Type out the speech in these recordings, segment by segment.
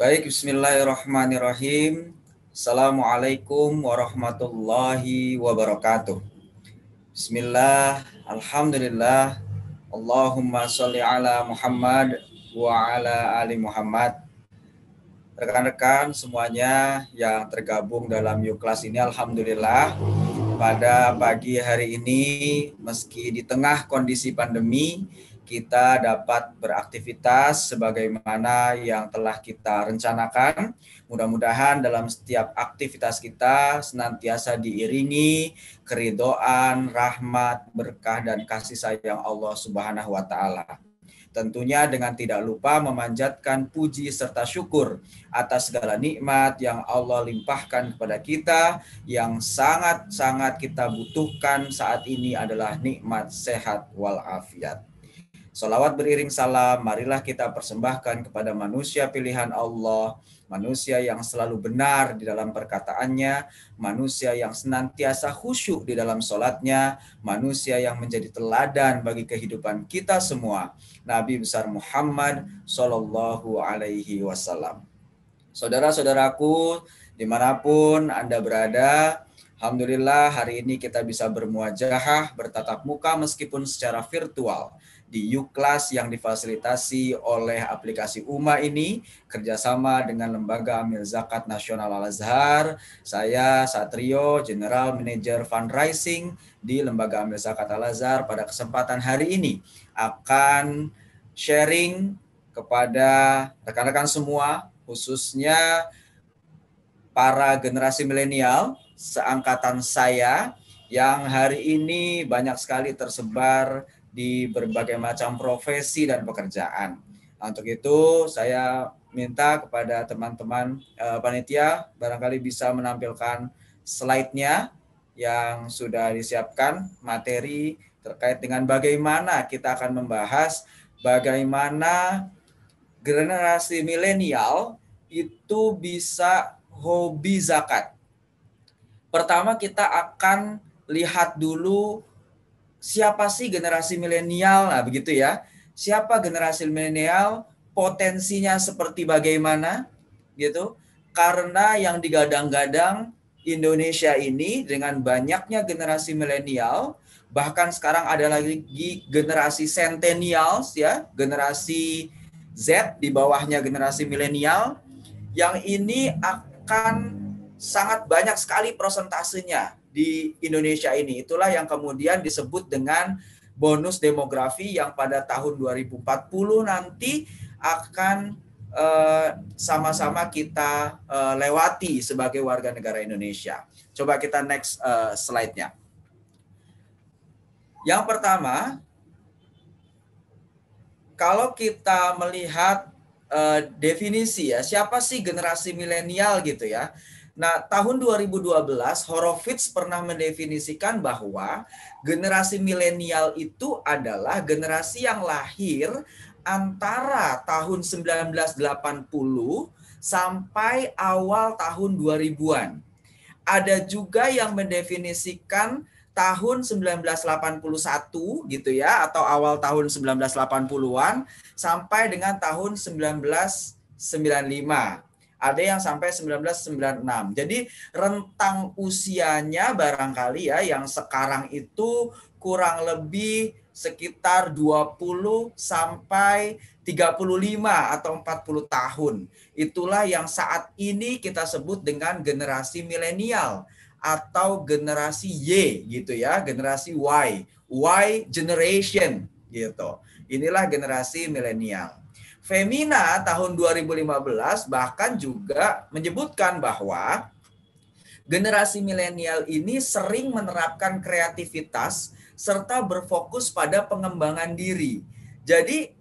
Baik, bismillahirrahmanirrahim. Assalamualaikum warahmatullahi wabarakatuh. Bismillah, alhamdulillah, Allahumma sholli ala Muhammad wa ala ali Muhammad. Rekan-rekan semuanya yang tergabung dalam Yuklas ini, alhamdulillah pada pagi hari ini, meski di tengah kondisi pandemi, kita dapat beraktivitas sebagaimana yang telah kita rencanakan. Mudah-mudahan dalam setiap aktivitas kita senantiasa diiringi keridhaan, rahmat, berkah, dan kasih sayang Allah Subhanahu wa Ta'ala. Tentunya dengan tidak lupa memanjatkan puji serta syukur atas segala nikmat yang Allah limpahkan kepada kita, yang sangat-sangat kita butuhkan saat ini adalah nikmat sehat walafiat. Salawat beriring salam, marilah kita persembahkan kepada manusia pilihan Allah, manusia yang selalu benar di dalam perkataannya, manusia yang senantiasa khusyuk di dalam sholatnya, manusia yang menjadi teladan bagi kehidupan kita semua, Nabi besar Muhammad Sallallahu Alaihi Wasallam. Saudara-saudaraku, dimanapun Anda berada, alhamdulillah hari ini kita bisa bermuajahah, bertatap muka meskipun secara virtual di Yuklas yang difasilitasi oleh aplikasi UMA ini, kerjasama dengan Lembaga Amil Zakat Nasional Al-Azhar. Saya Satrio, General Manager Fundraising di Lembaga Amil Zakat Al-Azhar, pada kesempatan hari ini akan sharing kepada rekan-rekan semua, khususnya para generasi milenial seangkatan saya yang hari ini banyak sekali tersebar di berbagai macam profesi dan pekerjaan. Untuk itu saya minta kepada teman-teman panitia barangkali bisa menampilkan slide-nya yang sudah disiapkan, materi terkait dengan bagaimana kita akan membahas bagaimana generasi milenial itu bisa hobi zakat. Pertama kita akan lihat dulu siapa sih generasi milenial, nah begitu ya. Siapa generasi milenial, potensinya seperti bagaimana, gitu. Karena yang digadang-gadang Indonesia ini dengan banyaknya generasi milenial, bahkan sekarang ada lagi generasi centennials ya, generasi Z di bawahnya generasi milenial, yang ini akan sangat banyak sekali persentasenya di Indonesia ini. Itulah yang kemudian disebut dengan bonus demografi yang pada tahun 2040 nanti akan sama-sama kita lewati sebagai warga negara Indonesia. Coba kita next slide-nya. Yang pertama, kalau kita melihat definisi ya, siapa sih generasi milenial gitu ya. Nah, tahun 2012 Horowitz pernah mendefinisikan bahwa generasi milenial itu adalah generasi yang lahir antara tahun 1980 sampai awal tahun 2000-an. Ada juga yang mendefinisikan tahun 1981 gitu ya, atau awal tahun 1980-an sampai dengan tahun 1995. Ada yang sampai 1996. Jadi rentang usianya barangkali ya yang sekarang itu kurang lebih sekitar 20 sampai 35 atau 40 tahun. Itulah yang saat ini kita sebut dengan generasi milenial atau generasi Y gitu ya, generasi Y generation gitu. Inilah generasi milenial. Femina tahun 2015 bahkan juga menyebutkan bahwa generasi milenial ini sering menerapkan kreativitas serta berfokus pada pengembangan diri. Jadi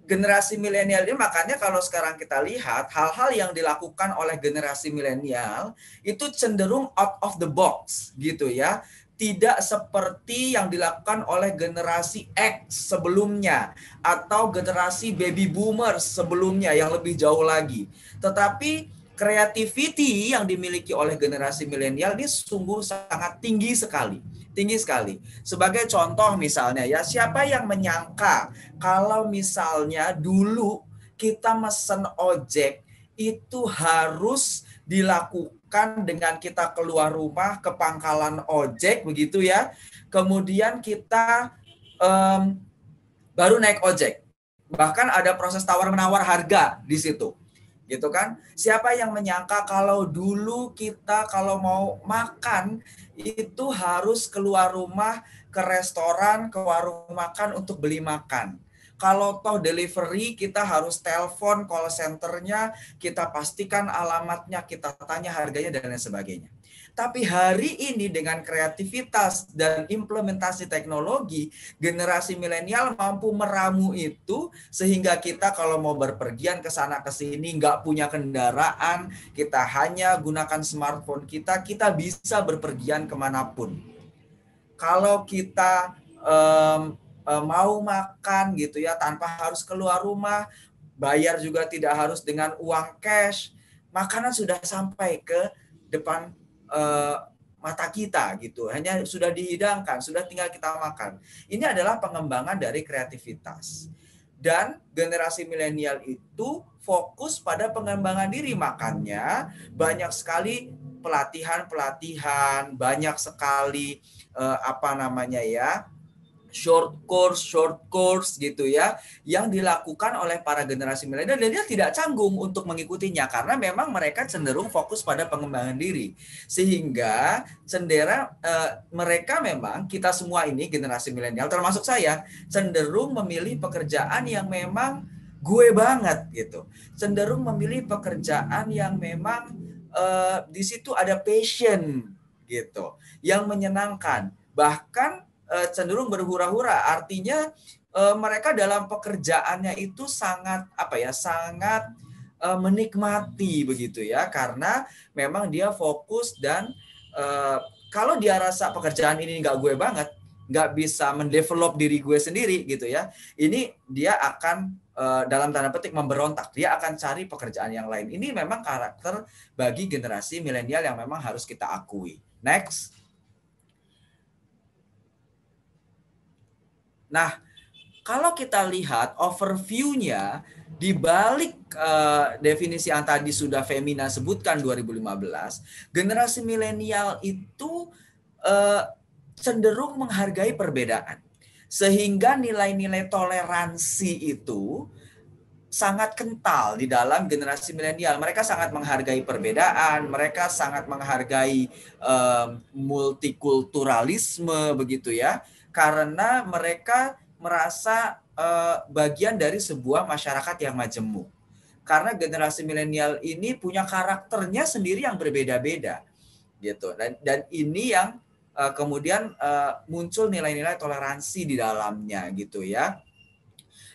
generasi milenial ini, makanya kalau sekarang kita lihat hal-hal yang dilakukan oleh generasi milenial itu cenderung out of the box gitu ya. Tidak seperti yang dilakukan oleh generasi X sebelumnya atau generasi baby boomers sebelumnya yang lebih jauh lagi. Tetapi creativity yang dimiliki oleh generasi milenial ini sungguh sangat tinggi sekali. Tinggi sekali. Sebagai contoh misalnya ya, siapa yang menyangka kalau misalnya dulu kita mesen ojek itu harus dilakukan dengan kita keluar rumah ke pangkalan ojek begitu ya. Kemudian kita baru naik ojek. Bahkan ada proses tawar-menawar harga di situ. Gitu kan? Siapa yang menyangka kalau dulu kita kalau mau makan itu harus keluar rumah ke restoran, ke warung makan untuk beli makan. Kalau toh delivery kita harus telepon call centernya, kita pastikan alamatnya, kita tanya harganya dan lain sebagainya. Tapi hari ini dengan kreativitas dan implementasi teknologi, generasi milenial mampu meramu itu sehingga kita kalau mau berpergian ke sana ke sini nggak punya kendaraan, kita hanya gunakan smartphone kita, kita bisa berpergian kemanapun. Kalau kita mau makan gitu ya tanpa harus keluar rumah, bayar juga tidak harus dengan uang cash, makanan sudah sampai ke depan mata kita gitu, hanya sudah dihidangkan, sudah tinggal kita makan. Ini adalah pengembangan dari kreativitas. Dan generasi milenial itu fokus pada pengembangan diri, makanya banyak sekali pelatihan-pelatihan, banyak sekali short course gitu ya, yang dilakukan oleh para generasi milenial dan dia tidak canggung untuk mengikutinya karena memang mereka cenderung fokus pada pengembangan diri. Sehingga mereka memang, kita semua ini generasi milenial termasuk saya, cenderung memilih pekerjaan yang memang gue banget gitu. Cenderung memilih pekerjaan yang memang di situ ada passion gitu, yang menyenangkan. Bahkan cenderung berhura-hura, artinya mereka dalam pekerjaannya itu sangat sangat menikmati begitu ya, karena memang dia fokus dan kalau dia rasa pekerjaan ini nggak gue banget, nggak bisa mendevelop diri gue sendiri gitu ya, ini dia akan dalam tanda petik memberontak, dia akan cari pekerjaan yang lain. Ini memang karakter bagi generasi milenial yang memang harus kita akui. Next. Nah, kalau kita lihat overview-nya di balik definisi yang tadi sudah Femina sebutkan 2015, generasi milenial itu cenderung menghargai perbedaan. Sehingga nilai-nilai toleransi itu sangat kental di dalam generasi milenial. Mereka sangat menghargai perbedaan, mereka sangat menghargai multikulturalisme begitu ya. Karena mereka merasa bagian dari sebuah masyarakat yang majemuk. Karena generasi milenial ini punya karakternya sendiri yang berbeda-beda, gitu. Dan ini yang kemudian muncul nilai-nilai toleransi di dalamnya, gitu ya.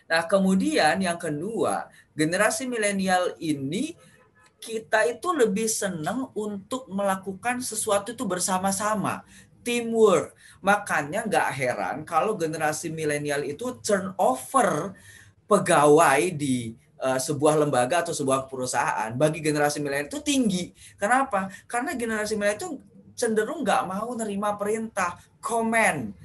Nah, kemudian yang kedua, generasi milenial ini kita itu lebih senang untuk melakukan sesuatu itu bersama-sama, teamwork. Makanya nggak heran kalau generasi milenial itu turnover pegawai di sebuah lembaga atau sebuah perusahaan bagi generasi milenial itu tinggi. Kenapa? Karena generasi milenial itu cenderung nggak mau nerima perintah, command,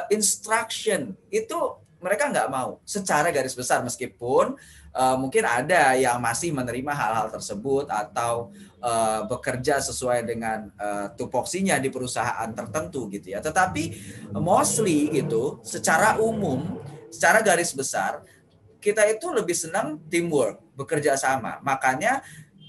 instruction. Itu mereka nggak mau secara garis besar, meskipun mungkin ada yang masih menerima hal-hal tersebut atau bekerja sesuai dengan tupoksinya di perusahaan tertentu gitu ya. Tetapi mostly gitu, secara umum, secara garis besar, kita itu lebih senang teamwork, bekerja sama. Makanya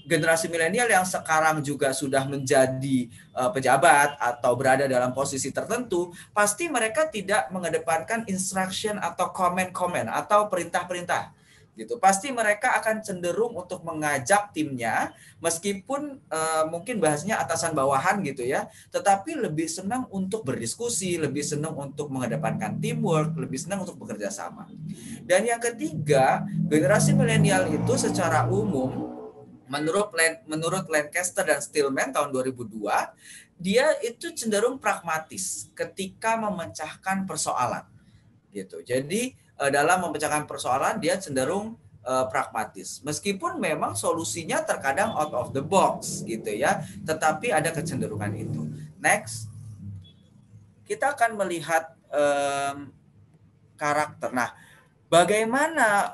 generasi milenial yang sekarang juga sudah menjadi pejabat atau berada dalam posisi tertentu, pasti mereka tidak mengedepankan instruction atau comment atau perintah-perintah gitu. Pasti mereka akan cenderung untuk mengajak timnya, meskipun mungkin bahasanya atasan bawahan gitu ya, tetapi lebih senang untuk berdiskusi, lebih senang untuk mengedepankan teamwork, lebih senang untuk bekerja sama. Dan yang ketiga, generasi milenial itu secara umum menurut Lancaster dan Stillman tahun 2002, dia itu cenderung pragmatis ketika memecahkan persoalan gitu. Jadi dalam memecahkan persoalan dia cenderung pragmatis. Meskipun memang solusinya terkadang out of the box gitu ya, tetapi ada kecenderungan itu. Next. Kita akan melihat karakter. Nah, bagaimana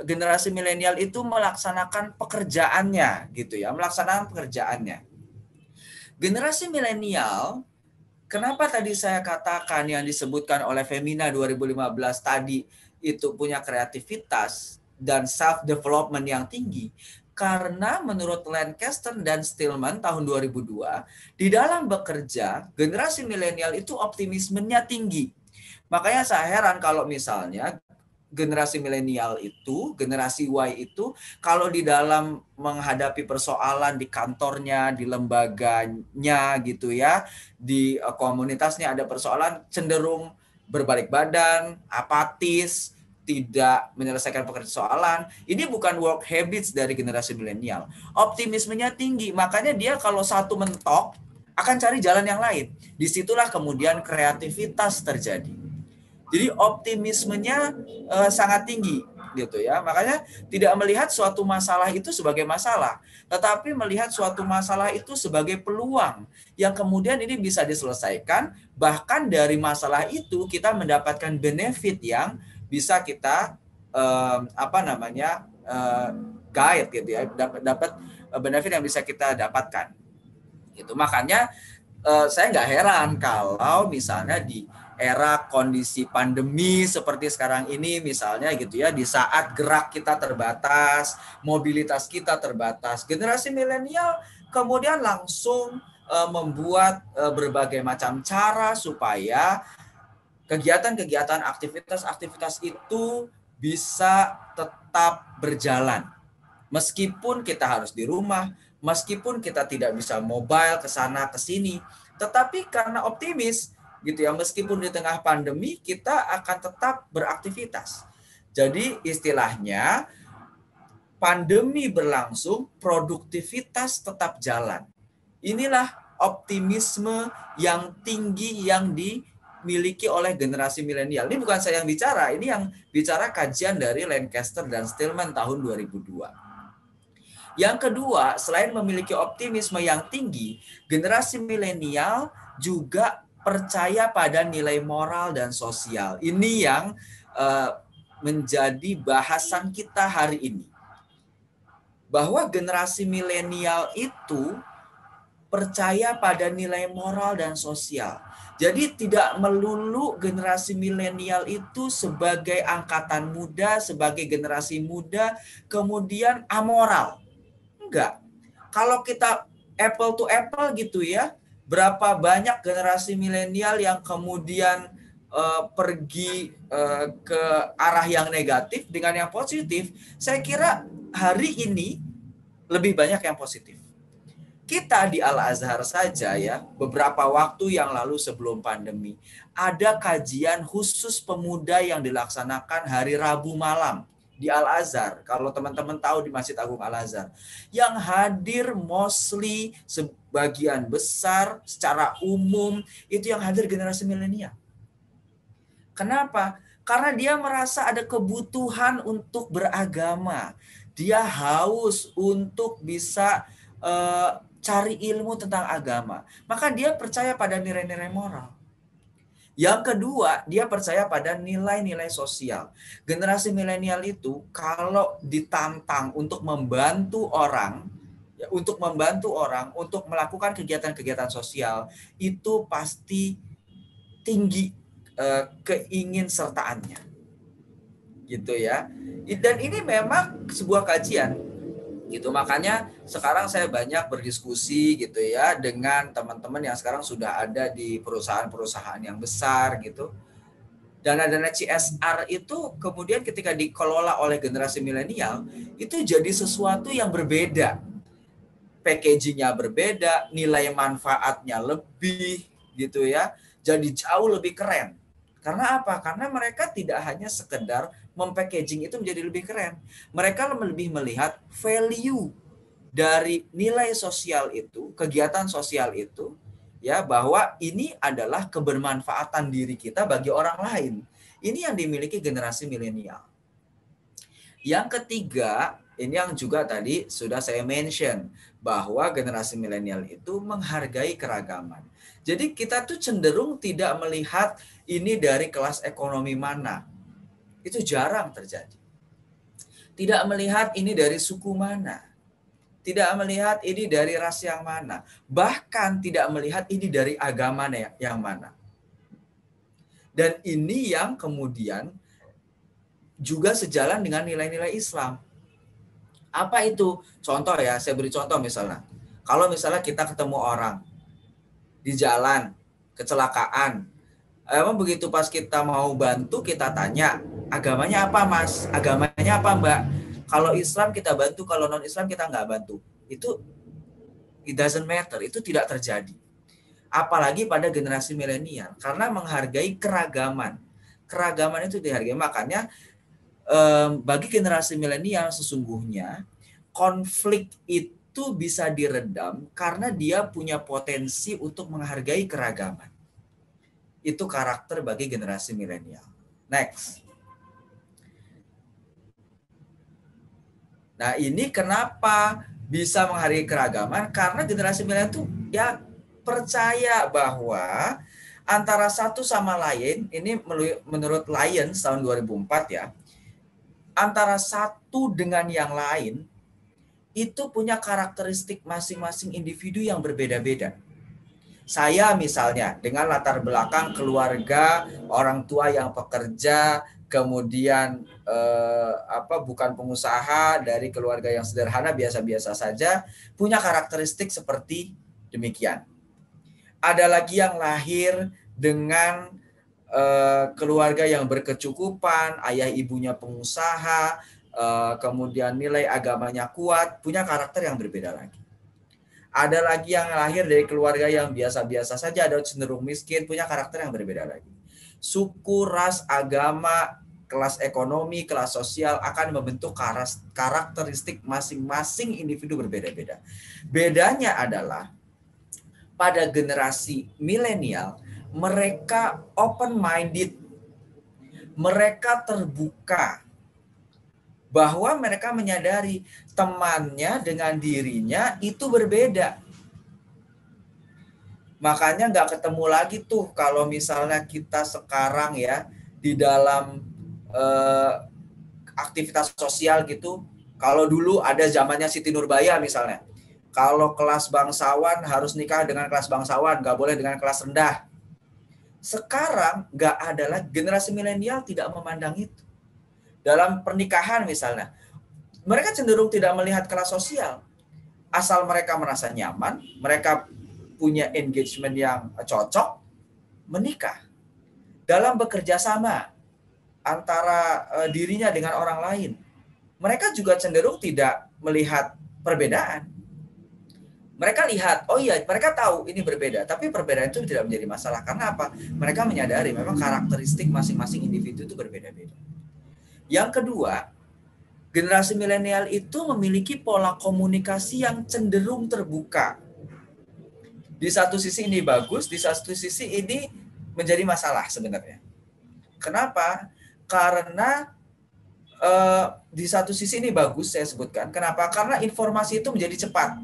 generasi milenial itu melaksanakan pekerjaannya gitu ya, melaksanakan pekerjaannya. Generasi milenial, kenapa tadi saya katakan yang disebutkan oleh Femina 2015 tadi itu punya kreativitas dan self development yang tinggi? Karena menurut Lancaster dan Stillman tahun 2002, di dalam bekerja, generasi milenial itu optimismenya tinggi. Makanya saya heran kalau misalnya generasi milenial itu, generasi Y itu, kalau di dalam menghadapi persoalan di kantornya, di lembaganya gitu ya, di komunitasnya ada persoalan, cenderung berbalik badan, apatis, tidak menyelesaikan persoalan. Ini bukan work habits dari generasi milenial. Optimismenya tinggi, makanya dia kalau satu mentok, akan cari jalan yang lain. Disitulah kemudian kreativitas terjadi. Jadi optimismenya sangat tinggi gitu ya. Makanya tidak melihat suatu masalah itu sebagai masalah, tetapi melihat suatu masalah itu sebagai peluang yang kemudian ini bisa diselesaikan, bahkan dari masalah itu kita mendapatkan benefit yang bisa kita guide gitu ya, dapat benefit yang bisa kita dapatkan. Gitu. Makanya saya nggak heran kalau misalnya di era kondisi pandemi seperti sekarang ini misalnya gitu ya, di saat gerak kita terbatas, mobilitas kita terbatas, generasi milenial kemudian langsung membuat berbagai macam cara supaya kegiatan-kegiatan, aktivitas-aktivitas itu bisa tetap berjalan. Meskipun kita harus di rumah, meskipun kita tidak bisa mobile ke sana ke sini, tetapi karena optimis gitu ya, meskipun di tengah pandemi kita akan tetap beraktivitas. Jadi istilahnya pandemi berlangsung, produktivitas tetap jalan. Inilah optimisme yang tinggi yang dimiliki oleh generasi milenial. Ini bukan saya yang bicara, ini yang bicara kajian dari Lancaster dan Stillman tahun 2002. Yang kedua, selain memiliki optimisme yang tinggi, generasi milenial juga percaya pada nilai moral dan sosial. Ini yang menjadi bahasan kita hari ini. Bahwa generasi milenial itu percaya pada nilai moral dan sosial. Jadi tidak melulu generasi milenial itu sebagai angkatan muda, sebagai generasi muda, kemudian amoral. Enggak. Kalau kita apple to apple gitu ya, berapa banyak generasi milenial yang kemudian pergi ke arah yang negatif dengan yang positif, saya kira hari ini lebih banyak yang positif. Kita di Al-Azhar saja ya, beberapa waktu yang lalu sebelum pandemi, ada kajian khusus pemuda yang dilaksanakan hari Rabu malam di Al-Azhar. Kalau teman-teman tahu di Masjid Agung Al-Azhar. Yang hadir mostly sebagian besar secara umum itu yang hadir generasi milenial. Kenapa? Karena dia merasa ada kebutuhan untuk beragama. Dia haus untuk bisa cari ilmu tentang agama. Maka dia percaya pada nilai-nilai moral. Yang kedua, dia percaya pada nilai-nilai sosial. Generasi milenial itu kalau ditantang untuk membantu orang, untuk melakukan kegiatan-kegiatan sosial, itu pasti tinggi keinginsertaannya. Gitu ya. Dan ini memang sebuah kajian gitu. Makanya sekarang saya banyak berdiskusi gitu ya dengan teman-teman yang sekarang sudah ada di perusahaan-perusahaan yang besar gitu. Dana-dana CSR itu kemudian ketika dikelola oleh generasi milenial itu jadi sesuatu yang berbeda. Packagingnya berbeda, nilai manfaatnya lebih gitu ya. Jadi jauh lebih keren. Karena apa? Karena mereka tidak hanya sekedar mempackaging itu menjadi lebih keren. Mereka lebih melihat value dari nilai sosial itu, kegiatan sosial itu, ya bahwa ini adalah kebermanfaatan diri kita bagi orang lain. Ini yang dimiliki generasi milenial. Yang ketiga, ini yang juga tadi sudah saya mention, bahwa generasi milenial itu menghargai keragaman. Jadi kita tuh cenderung tidak melihat ini dari kelas ekonomi mana. Itu jarang terjadi. Tidak melihat ini dari suku mana. Tidak melihat ini dari ras yang mana. Bahkan tidak melihat ini dari agama yang mana. Dan ini yang kemudian juga sejalan dengan nilai-nilai Islam. Apa itu? Contoh ya, saya beri contoh misalnya. Kalau misalnya kita ketemu orang di jalan, kecelakaan. Emang begitu pas kita mau bantu, kita tanya, agamanya apa mas? Agamanya apa mbak? Kalau Islam kita bantu, kalau non-Islam kita nggak bantu. Itu it doesn't matter, itu tidak terjadi. Apalagi pada generasi milenial, karena menghargai keragaman. Keragaman itu dihargai, makanya bagi generasi milenial sesungguhnya konflik itu bisa diredam karena dia punya potensi untuk menghargai keragaman. Itu karakter bagi generasi milenial. Next. Nah, ini kenapa bisa menghargai keragaman? Karena generasi milenial itu ya percaya bahwa antara satu sama lain, ini menurut Lyons tahun 2004 ya, antara satu dengan yang lain itu punya karakteristik masing-masing individu yang berbeda-beda. Saya misalnya dengan latar belakang keluarga, orang tua yang pekerja, kemudian bukan pengusaha, dari keluarga yang sederhana biasa-biasa saja, punya karakteristik seperti demikian. Ada lagi yang lahir dengan keluarga yang berkecukupan, ayah ibunya pengusaha, kemudian nilai agamanya kuat, punya karakter yang berbeda lagi. Ada lagi yang lahir dari keluarga yang biasa-biasa saja, ada cenderung miskin, punya karakter yang berbeda lagi. Suku, ras, agama, kelas ekonomi, kelas sosial akan membentuk karakteristik masing-masing individu berbeda-beda. Bedanya adalah pada generasi milenial, mereka open-minded, mereka terbuka, bahwa mereka menyadari temannya dengan dirinya itu berbeda. Makanya nggak ketemu lagi tuh kalau misalnya kita sekarang ya di dalam aktivitas sosial gitu. Kalau dulu ada zamannya Siti Nurbaya misalnya. Kalau kelas bangsawan harus nikah dengan kelas bangsawan, nggak boleh dengan kelas rendah. Sekarang nggak ada lagi, generasi milenial tidak memandang itu. Dalam pernikahan misalnya, mereka cenderung tidak melihat kelas sosial. Asal mereka merasa nyaman, mereka punya engagement yang cocok, menikah. Dalam bekerja sama antara dirinya dengan orang lain, mereka juga cenderung tidak melihat perbedaan. Mereka lihat, oh iya, mereka tahu ini berbeda, tapi perbedaan itu tidak menjadi masalah. Karena apa? Mereka menyadari memang karakteristik masing-masing individu itu berbeda-beda. Yang kedua, generasi milenial itu memiliki pola komunikasi yang cenderung terbuka. Di satu sisi ini bagus, di satu sisi ini menjadi masalah sebenarnya. Kenapa? Karena di satu sisi ini bagus saya sebutkan. Kenapa? Karena informasi itu menjadi cepat.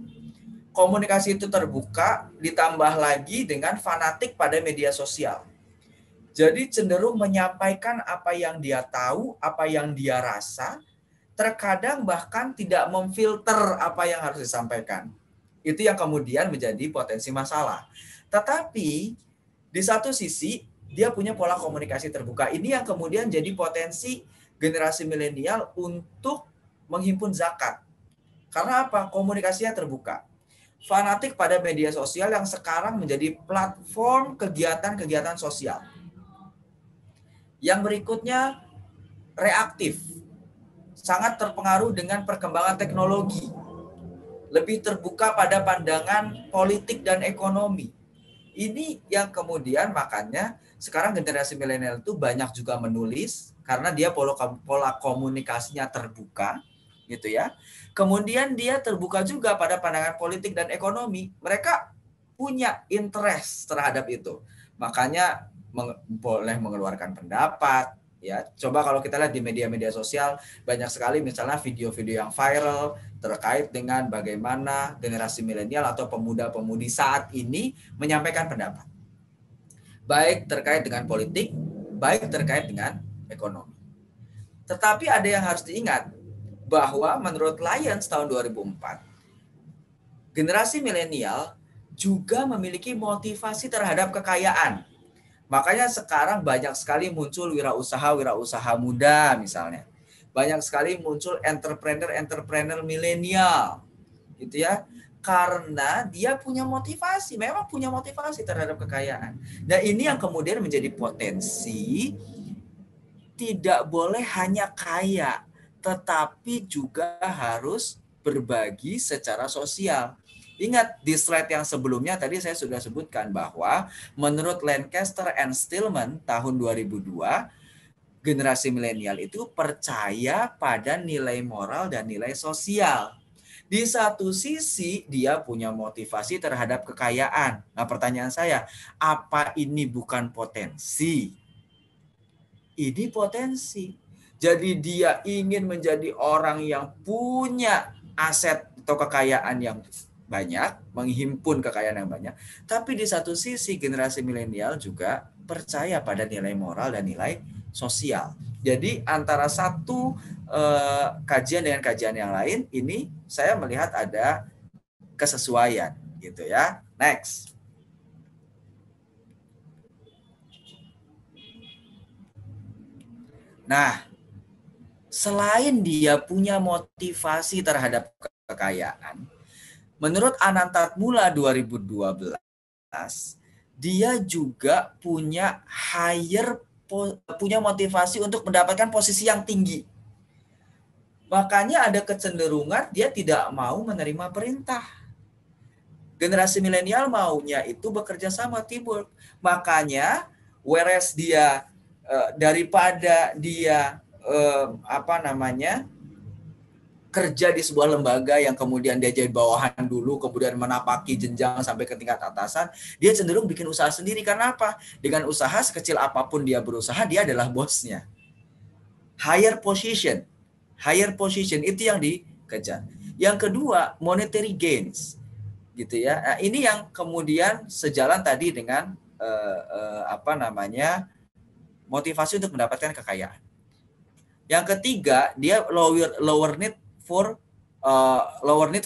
Komunikasi itu terbuka, ditambah lagi dengan fanatik pada media sosial. Jadi cenderung menyampaikan apa yang dia tahu, apa yang dia rasa, terkadang bahkan tidak memfilter apa yang harus disampaikan. Itu yang kemudian menjadi potensi masalah. Tetapi di satu sisi dia punya pola komunikasi terbuka. Ini yang kemudian jadi potensi generasi milenial untuk menghimpun zakat. Karena apa? Komunikasinya terbuka. Fanatik pada media sosial yang sekarang menjadi platform kegiatan-kegiatan sosial. Yang berikutnya reaktif, sangat terpengaruh dengan perkembangan teknologi, lebih terbuka pada pandangan politik dan ekonomi. Ini yang kemudian makanya sekarang generasi milenial itu banyak juga menulis karena dia pola komunikasinya terbuka, gitu ya. Kemudian dia terbuka juga pada pandangan politik dan ekonomi. Mereka punya interest terhadap itu. Makanya boleh mengeluarkan pendapat, ya. Coba kalau kita lihat di media-media sosial banyak sekali misalnya video-video yang viral terkait dengan bagaimana generasi milenial atau pemuda-pemudi saat ini menyampaikan pendapat. Baik terkait dengan politik, baik terkait dengan ekonomi. Tetapi ada yang harus diingat, bahwa menurut Lions tahun 2004, generasi milenial juga memiliki motivasi terhadap kekayaan. Makanya sekarang banyak sekali muncul wirausaha muda misalnya. Banyak sekali muncul entrepreneur milenial gitu ya. Karena dia punya motivasi, memang punya motivasi terhadap kekayaan. Dan ini yang kemudian menjadi potensi, tidak boleh hanya kaya, tetapi juga harus berbagi secara sosial. Ingat di slide yang sebelumnya tadi saya sudah sebutkan bahwa menurut Lancaster and Stillman tahun 2002, generasi milenial itu percaya pada nilai moral dan nilai sosial. Di satu sisi dia punya motivasi terhadap kekayaan. Nah, pertanyaan saya, apa ini bukan potensi? Ini potensi. Jadi dia ingin menjadi orang yang punya aset atau kekayaan yang banyak, menghimpun kekayaan yang banyak. Tapi di satu sisi generasi milenial juga percaya pada nilai moral dan nilai sosial. Jadi antara satu kajian dengan kajian yang lain, ini saya melihat ada kesesuaian gitu ya. Next. Nah, selain dia punya motivasi terhadap kekayaan, menurut Anantatmula 2012, dia juga punya motivasi untuk mendapatkan posisi yang tinggi. Makanya ada kecenderungan dia tidak mau menerima perintah. Generasi milenial maunya itu bekerja sama, teamwork. Makanya whereas dia daripada dia kerja di sebuah lembaga yang kemudian dia jadi bawahan dulu, kemudian menapaki jenjang sampai ke tingkat atasan, dia cenderung bikin usaha sendiri. Karena apa? Dengan usaha sekecil apapun dia berusaha, dia adalah bosnya. Higher position itu yang dikejar. Yang kedua, monetary gains, gitu ya. Nah, ini yang kemudian sejalan tadi dengan motivasi untuk mendapatkan kekayaan. Yang ketiga, dia lower need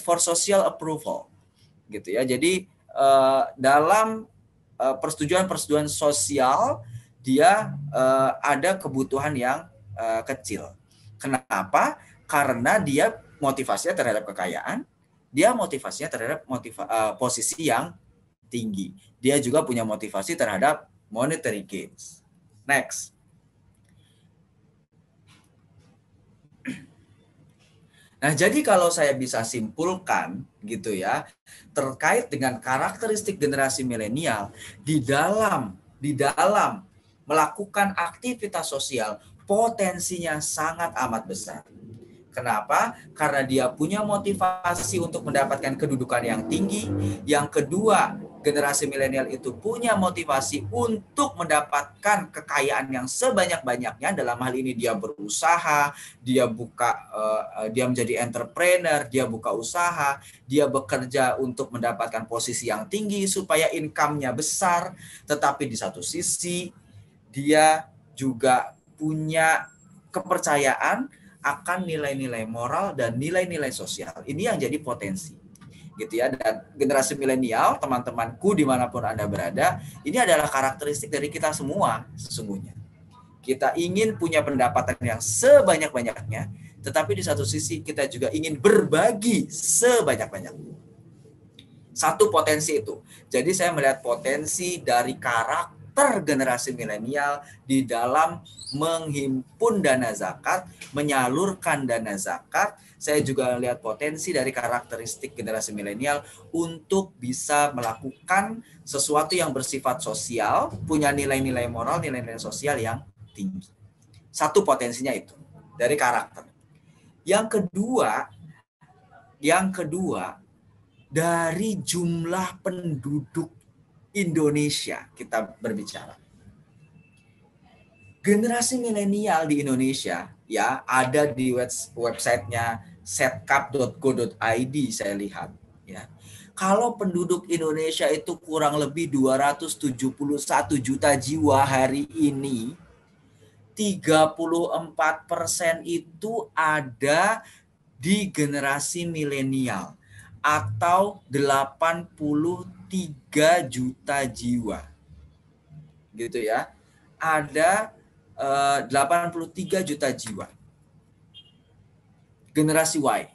for social approval, gitu ya. Jadi dalam persetujuan sosial dia ada kebutuhan yang kecil. Kenapa? Karena dia motivasinya terhadap kekayaan, dia motivasinya terhadap posisi yang tinggi. Dia juga punya motivasi terhadap monetary gains. Next. Nah, jadi kalau saya bisa simpulkan gitu ya, terkait dengan karakteristik generasi milenial di dalam melakukan aktivitas sosial, potensinya sangat amat besar. Kenapa? Karena dia punya motivasi untuk mendapatkan kedudukan yang tinggi. Yang kedua, generasi milenial itu punya motivasi untuk mendapatkan kekayaan yang sebanyak-banyaknya. Dalam hal ini dia berusaha, dia menjadi entrepreneur, dia buka usaha, dia bekerja untuk mendapatkan posisi yang tinggi supaya income-nya besar. Tetapi di satu sisi dia juga punya kepercayaan akan nilai-nilai moral dan nilai-nilai sosial. Ini yang jadi potensi, gitu ya. Dan generasi milenial, teman-temanku dimanapun Anda berada, ini adalah karakteristik dari kita semua sesungguhnya. Kita ingin punya pendapatan yang sebanyak-banyaknya, tetapi di satu sisi kita juga ingin berbagi sebanyak-banyaknya. Satu potensi itu. Jadi saya melihat potensi dari karakter generasi milenial di dalam menghimpun dana zakat, menyalurkan dana zakat. Saya juga lihat potensi dari karakteristik generasi milenial untuk bisa melakukan sesuatu yang bersifat sosial, punya nilai-nilai moral, nilai-nilai sosial yang tinggi. Satu potensinya itu dari karakter. Yang kedua dari jumlah penduduk Indonesia kita berbicara. Generasi milenial di Indonesia ya ada di websitenya setkap.go.id saya lihat ya. Kalau penduduk Indonesia itu kurang lebih 271 juta jiwa hari ini, 34% itu ada di generasi milenial atau 83 juta jiwa. Gitu ya. Ada 83 juta jiwa. Generasi Y.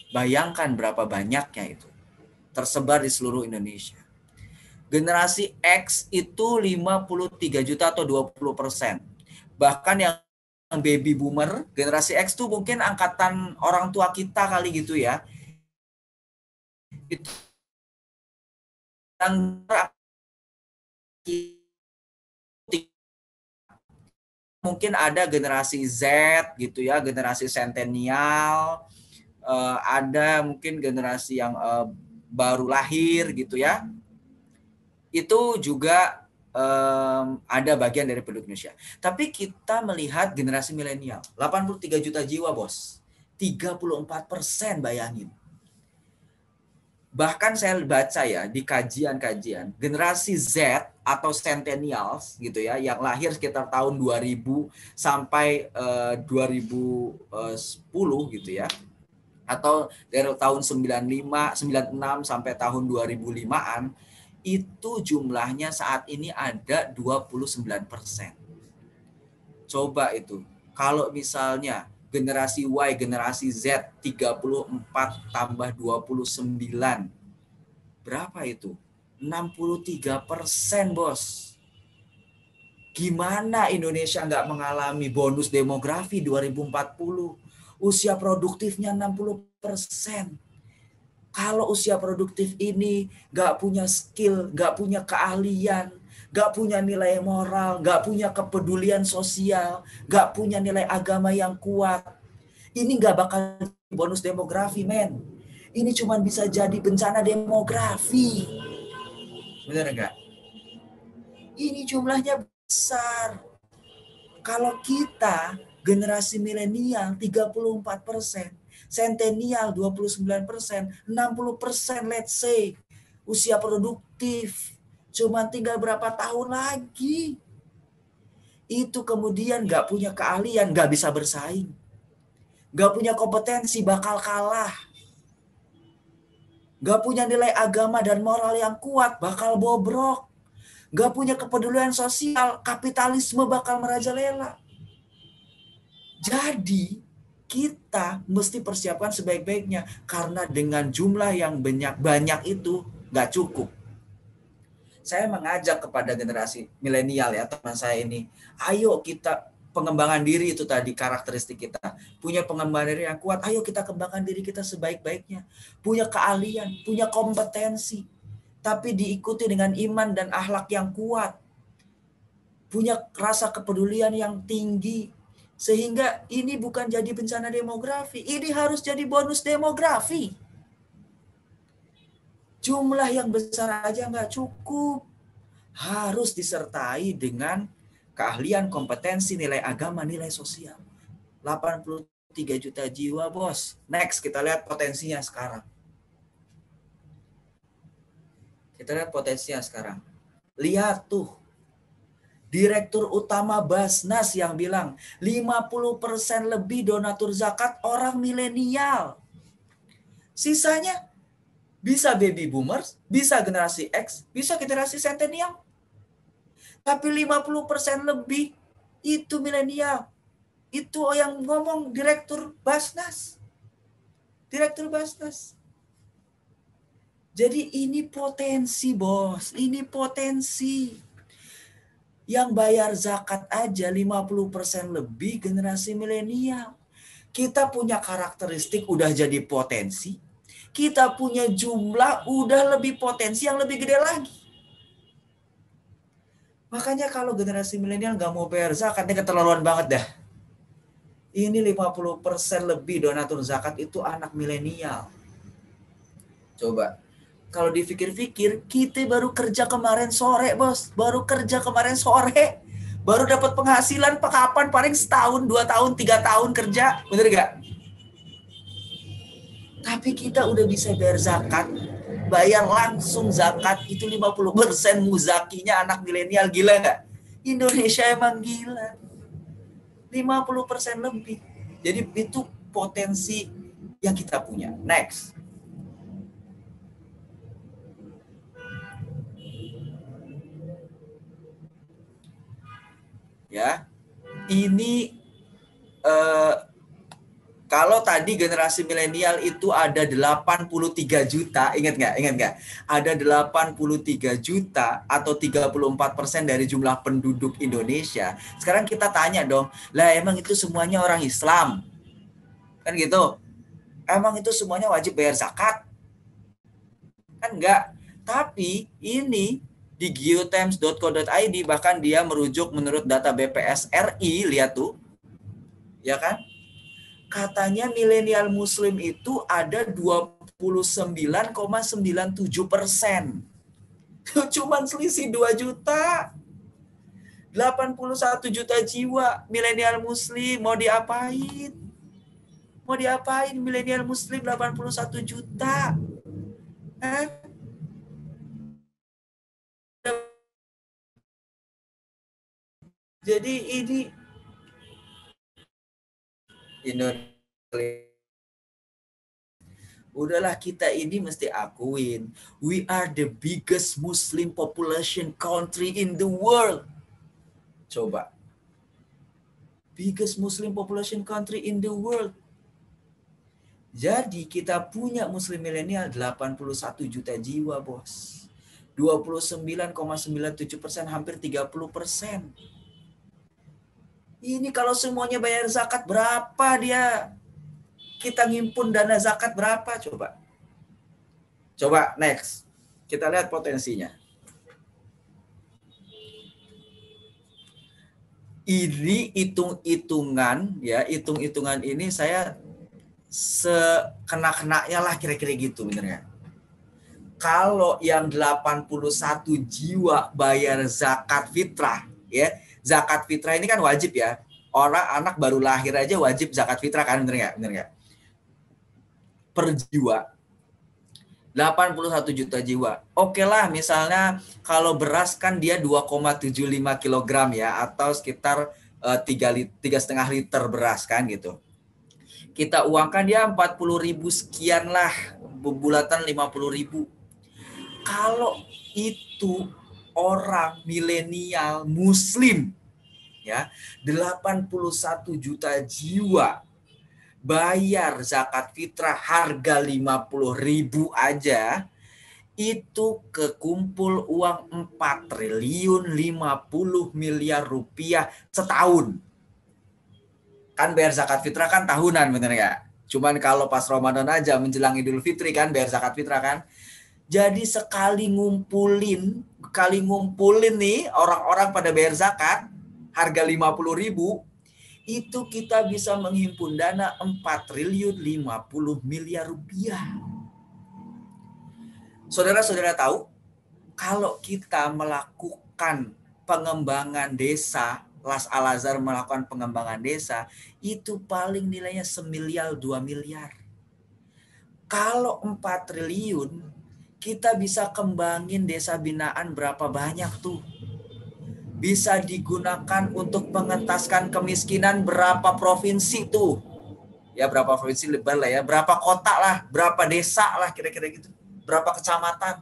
Bayangkan berapa banyaknya itu. Tersebar di seluruh Indonesia. Generasi X itu 53 juta atau 20%. Bahkan yang baby boomer, generasi X itu mungkin angkatan orang tua kita kali gitu ya. Itu yang mungkin ada generasi Z gitu ya, generasi centennial, ada mungkin generasi yang baru lahir gitu ya. Itu juga ada bagian dari penduduk Indonesia. Tapi kita melihat generasi milenial, 83 juta jiwa, bos. 34%, bayangin. Bahkan saya baca ya di kajian-kajian, generasi Z atau centennials gitu ya, yang lahir sekitar tahun 2000 sampai 2010 gitu ya. Atau dari tahun 95, 96 sampai tahun 2005-an, itu jumlahnya saat ini ada 29%. Coba itu, kalau misalnya generasi Y, generasi Z 34 tambah 29, berapa itu? 63%, bos. Gimana Indonesia nggak mengalami bonus demografi 2040? Usia produktifnya 60%. Kalau usia produktif ini nggak punya skill, nggak punya keahlian, nggak punya nilai moral, nggak punya kepedulian sosial, nggak punya nilai agama yang kuat, ini nggak bakal bonus demografi, men. Ini cuma bisa jadi bencana demografi. Benar nggak? Ini jumlahnya besar. Kalau kita generasi milenial 34%, centennial 29%, 60% let's say usia produktif, cuma tinggal berapa tahun lagi. Itu kemudian nggak punya keahlian, nggak bisa bersaing. Nggak punya kompetensi, bakal kalah. Nggak punya nilai agama dan moral yang kuat, bakal bobrok. Nggak punya kepedulian sosial, kapitalisme bakal merajalela. Jadi kita mesti persiapkan sebaik-baiknya, karena dengan jumlah yang banyak itu nggak cukup. Saya mengajak kepada generasi milenial ya, teman saya ini, ayo kita pengembangan diri itu tadi, karakteristik kita. Punya pengembangan diri yang kuat, ayo kita kembangkan diri kita sebaik-baiknya. Punya keahlian, punya kompetensi, tapi diikuti dengan iman dan akhlak yang kuat. Punya rasa kepedulian yang tinggi. Sehingga ini bukan jadi bencana demografi, ini harus jadi bonus demografi. Jumlah yang besar aja nggak cukup. Harus disertai dengan keahlian, kompetensi, nilai agama, nilai sosial. 83 juta jiwa, bos. Next, kita lihat potensinya sekarang. Lihat tuh. Direktur Utama Basnas yang bilang 50% lebih donatur zakat orang milenial. Sisanya bisa baby boomers, bisa generasi X, bisa generasi centennial. Tapi 50% lebih itu milenial. Itu yang ngomong Direktur Basnas. Jadi ini potensi, bos. Ini potensi. Yang bayar zakat aja 50% lebih generasi milenial. Kita punya karakteristik udah jadi potensi. Kita punya jumlah udah lebih potensi yang lebih gede lagi. Makanya kalau generasi milenial nggak mau bayar zakat, ini keterlaluan banget dah. Ini 50% lebih donatur zakat itu anak milenial. Coba, kalau dipikir-pikir, kita baru kerja kemarin sore, bos. Baru dapat penghasilan kapan? Paling setahun, 2 tahun, 3 tahun kerja. Bener gak? Tapi kita udah bisa bayar zakat. Bayar langsung zakat itu 50% muzakinya anak milenial. Gila gak? Indonesia emang gila. 50% lebih. Jadi itu potensi yang kita punya. Next. Ya. Ini kalau tadi generasi milenial itu ada 83 juta, ingat nggak? Ingat nggak? Ada 83 juta atau 34% dari jumlah penduduk Indonesia. Sekarang kita tanya dong, lah emang itu semuanya orang Islam? Kan gitu. Emang itu semuanya wajib bayar zakat? Kan enggak. Tapi ini di geotimes.co.id bahkan dia merujuk menurut data BPS RI, lihat tuh. Ya kan? Katanya milenial muslim itu ada 29,97%. Cuman selisih 2 juta. 81 juta jiwa milenial muslim, mau diapain? Mau diapain milenial muslim 81 juta? Jadi ini Indonesia, udahlah kita ini mesti akuin, we are the biggest Muslim population country in the world. Coba, biggest Muslim population country in the world. Jadi kita punya Muslim milenial 81 juta jiwa, bos. 29,97%, hampir 30%. Ini kalau semuanya bayar zakat berapa dia? Kita ngimpun dana zakat berapa coba? Coba next. Kita lihat potensinya. Ini hitung-hitungan ya, hitung-hitungan ini saya sekena-kenanya lah kira-kira gitu benernya. Kalau yang 81 jiwa bayar zakat fitrah ya, zakat fitrah ini kan wajib ya. Orang anak baru lahir aja wajib zakat fitrah kan, bener nggak? Bener nggak? Per jiwa 81 juta jiwa. Oke lah, misalnya kalau beras kan dia 2,75 kilogram ya, atau sekitar 3,5 liter beras kan gitu. Kita uangkan dia 40.000 sekian lah, bulatan 50.000. Kalau itu orang milenial muslim ya, 81 juta jiwa bayar zakat fitrah harga 50.000 aja, itu kekumpul uang 4 triliun 50 miliar rupiah setahun. Kan bayar zakat fitrah kan tahunan, bener nggak? Cuman kalau pas Ramadan aja menjelang Idul Fitri kan bayar zakat fitrah kan. Jadi sekali ngumpulin nih orang-orang pada bayar zakat harga 50.000, itu kita bisa menghimpun dana 4 triliun 50 miliar rupiah. Saudara-saudara tahu, kalau kita melakukan pengembangan desa, Las Al-Azhar melakukan pengembangan desa, itu paling nilainya 1 miliar 2 miliar. Kalau 4 triliun, kita bisa kembangin desa binaan berapa banyak tuh? Bisa digunakan untuk mengentaskan kemiskinan berapa provinsi tuh? Ya berapa provinsi lebar lah ya, berapa kota lah, berapa desa lah kira-kira gitu. Berapa kecamatan?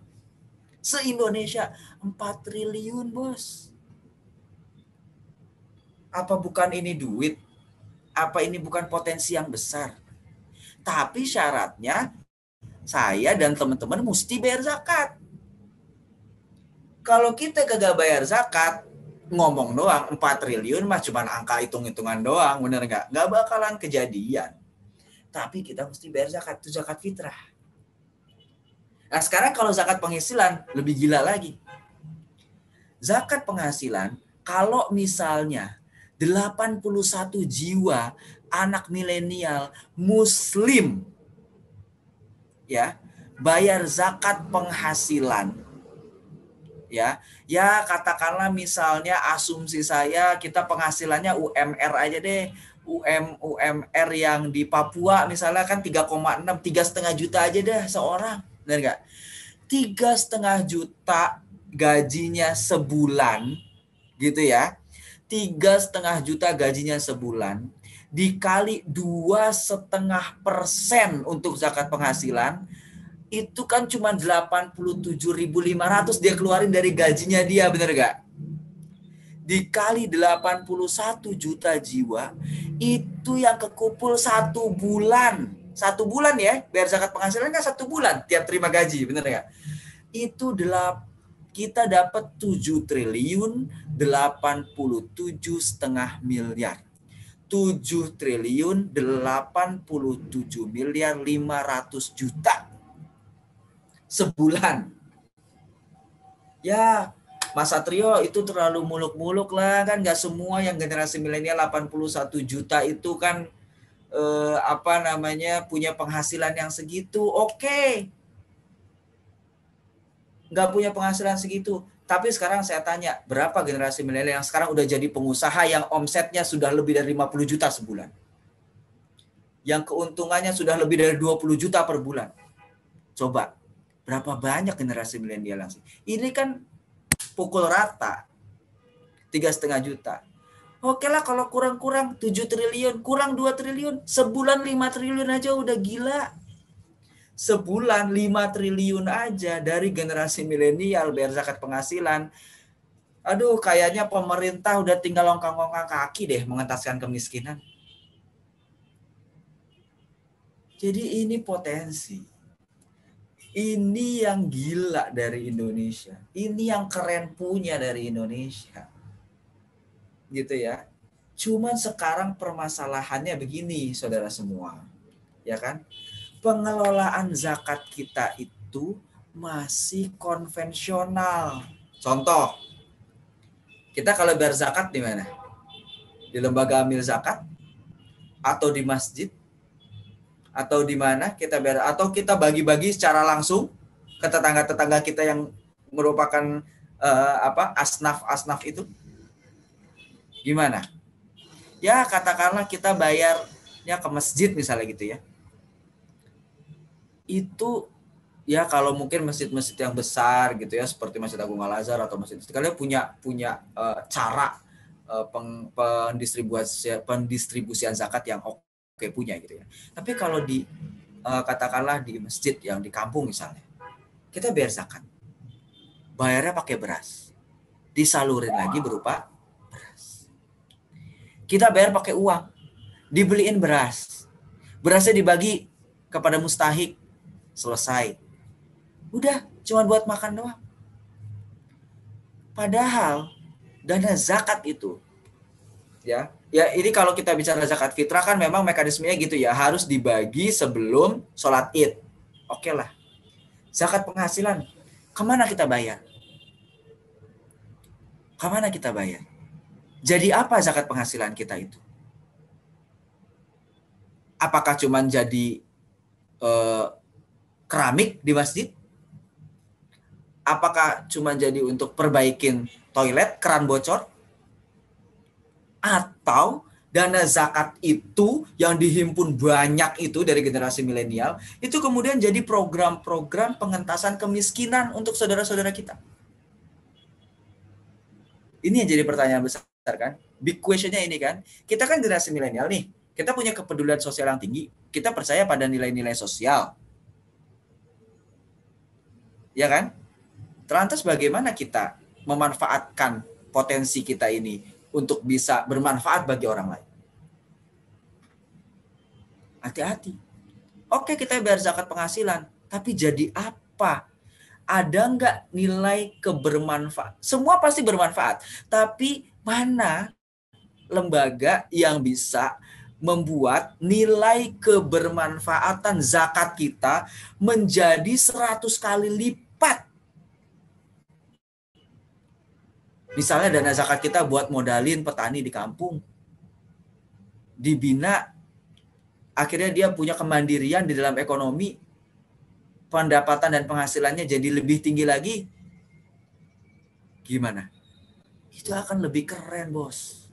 Se-Indonesia 4 triliun, bos. Apa bukan ini duit? Apa ini bukan potensi yang besar? Tapi syaratnya saya dan teman-teman mesti bayar zakat. Kalau kita kagak bayar zakat, ngomong doang 4 triliun mah cuma angka hitung-hitungan doang, bener nggak? Nggak bakalan kejadian. Tapi kita mesti bayar zakat, itu zakat fitrah. Nah sekarang kalau zakat penghasilan lebih gila lagi. Zakat penghasilan kalau misalnya 81 jiwa anak milenial muslim ya bayar zakat penghasilan ya katakanlah misalnya asumsi saya kita penghasilannya UMR aja deh, UMR yang di Papua misalnya kan 3,5 juta aja deh seorang, benar nggak? 3,5 juta gajinya sebulan gitu ya, 3,5 juta gajinya sebulan, dikali 2,5% untuk zakat penghasilan, itu kan cuma 87.500 dia keluarin dari gajinya dia, bener gak? Dikali 81 juta jiwa, itu yang kekumpul 1 bulan. 1 bulan ya, biar zakat penghasilan kan 1 bulan tiap terima gaji, bener gak? Itu kita dapat 7,87,5 miliar. 7,87,500 juta sebulan. Ya, Mas Satrio itu terlalu muluk-muluk lah, kan nggak semua yang generasi milenial 81 juta itu kan punya penghasilan yang segitu. Oke. Nggak punya penghasilan segitu. Tapi sekarang saya tanya, berapa generasi milenial yang sekarang udah jadi pengusaha yang omsetnya sudah lebih dari 50 juta sebulan? Yang keuntungannya sudah lebih dari 20 juta per bulan. Coba, berapa banyak generasi milenial yang ini kan pukul rata 3,5 juta. Oke lah, kalau kurang-kurang 7 triliun, kurang 2 triliun, sebulan 5 triliun aja udah gila. Sebulan 5 triliun aja dari generasi milenial biar zakat penghasilan. Aduh, kayaknya pemerintah udah tinggal longkang-longkang kaki deh mengentaskan kemiskinan. Jadi ini potensi. Ini yang gila dari Indonesia. Ini yang keren punya dari Indonesia. Gitu ya. Cuman sekarang permasalahannya begini, saudara semua. Ya kan? Pengelolaan zakat kita itu masih konvensional. Contoh, kita kalau bayar zakat di mana? Di lembaga amil zakat? Atau di masjid? Atau di mana kita bayar? Atau kita bagi-bagi secara langsung ke tetangga-tetangga kita yang merupakan asnaf-asnaf itu? Gimana? Ya katakanlah kita bayarnya ke masjid misalnya gitu ya. Itu ya kalau mungkin masjid-masjid yang besar gitu ya seperti Masjid Agung Al-Azhar atau Masjid Istiqlal punya cara pendistribusian zakat yang oke punya gitu ya. Tapi kalau di katakanlah di masjid yang di kampung misalnya, kita bayar zakat. Bayarnya pakai beras. Disalurin lagi berupa beras. Kita bayar pakai uang. Dibeliin beras. Berasnya dibagi kepada mustahik. Selesai. Udah, cuma buat makan doang. Padahal dana zakat itu ya ini kalau kita bicara zakat fitrah kan memang mekanismenya gitu ya, harus dibagi sebelum sholat Id. Oke lah. Zakat penghasilan, kemana kita bayar? Kemana kita bayar? Jadi apa zakat penghasilan kita itu? Apakah cuma jadi keramik di masjid? Apakah cuma jadi untuk perbaikin toilet, keran bocor? Atau dana zakat itu yang dihimpun banyak itu dari generasi milenial, itu kemudian jadi program-program pengentasan kemiskinan untuk saudara-saudara kita? Ini yang jadi pertanyaan besar kan? Big question-nya ini kan. Kita kan generasi milenial nih. Kita punya kepedulian sosial yang tinggi. Kita percaya pada nilai-nilai sosial. Ya kan? Lantas bagaimana kita memanfaatkan potensi kita ini untuk bisa bermanfaat bagi orang lain? Hati-hati. Oke, kita bayar zakat penghasilan, tapi jadi apa? Ada nggak nilai kebermanfaat? Semua pasti bermanfaat, tapi mana lembaga yang bisa membuat nilai kebermanfaatan zakat kita menjadi 100 kali lipat? Misalnya dana zakat kita buat modalin petani di kampung. Dibina, akhirnya dia punya kemandirian di dalam ekonomi. Pendapatan dan penghasilannya jadi lebih tinggi lagi. Gimana? Itu akan lebih keren, bos.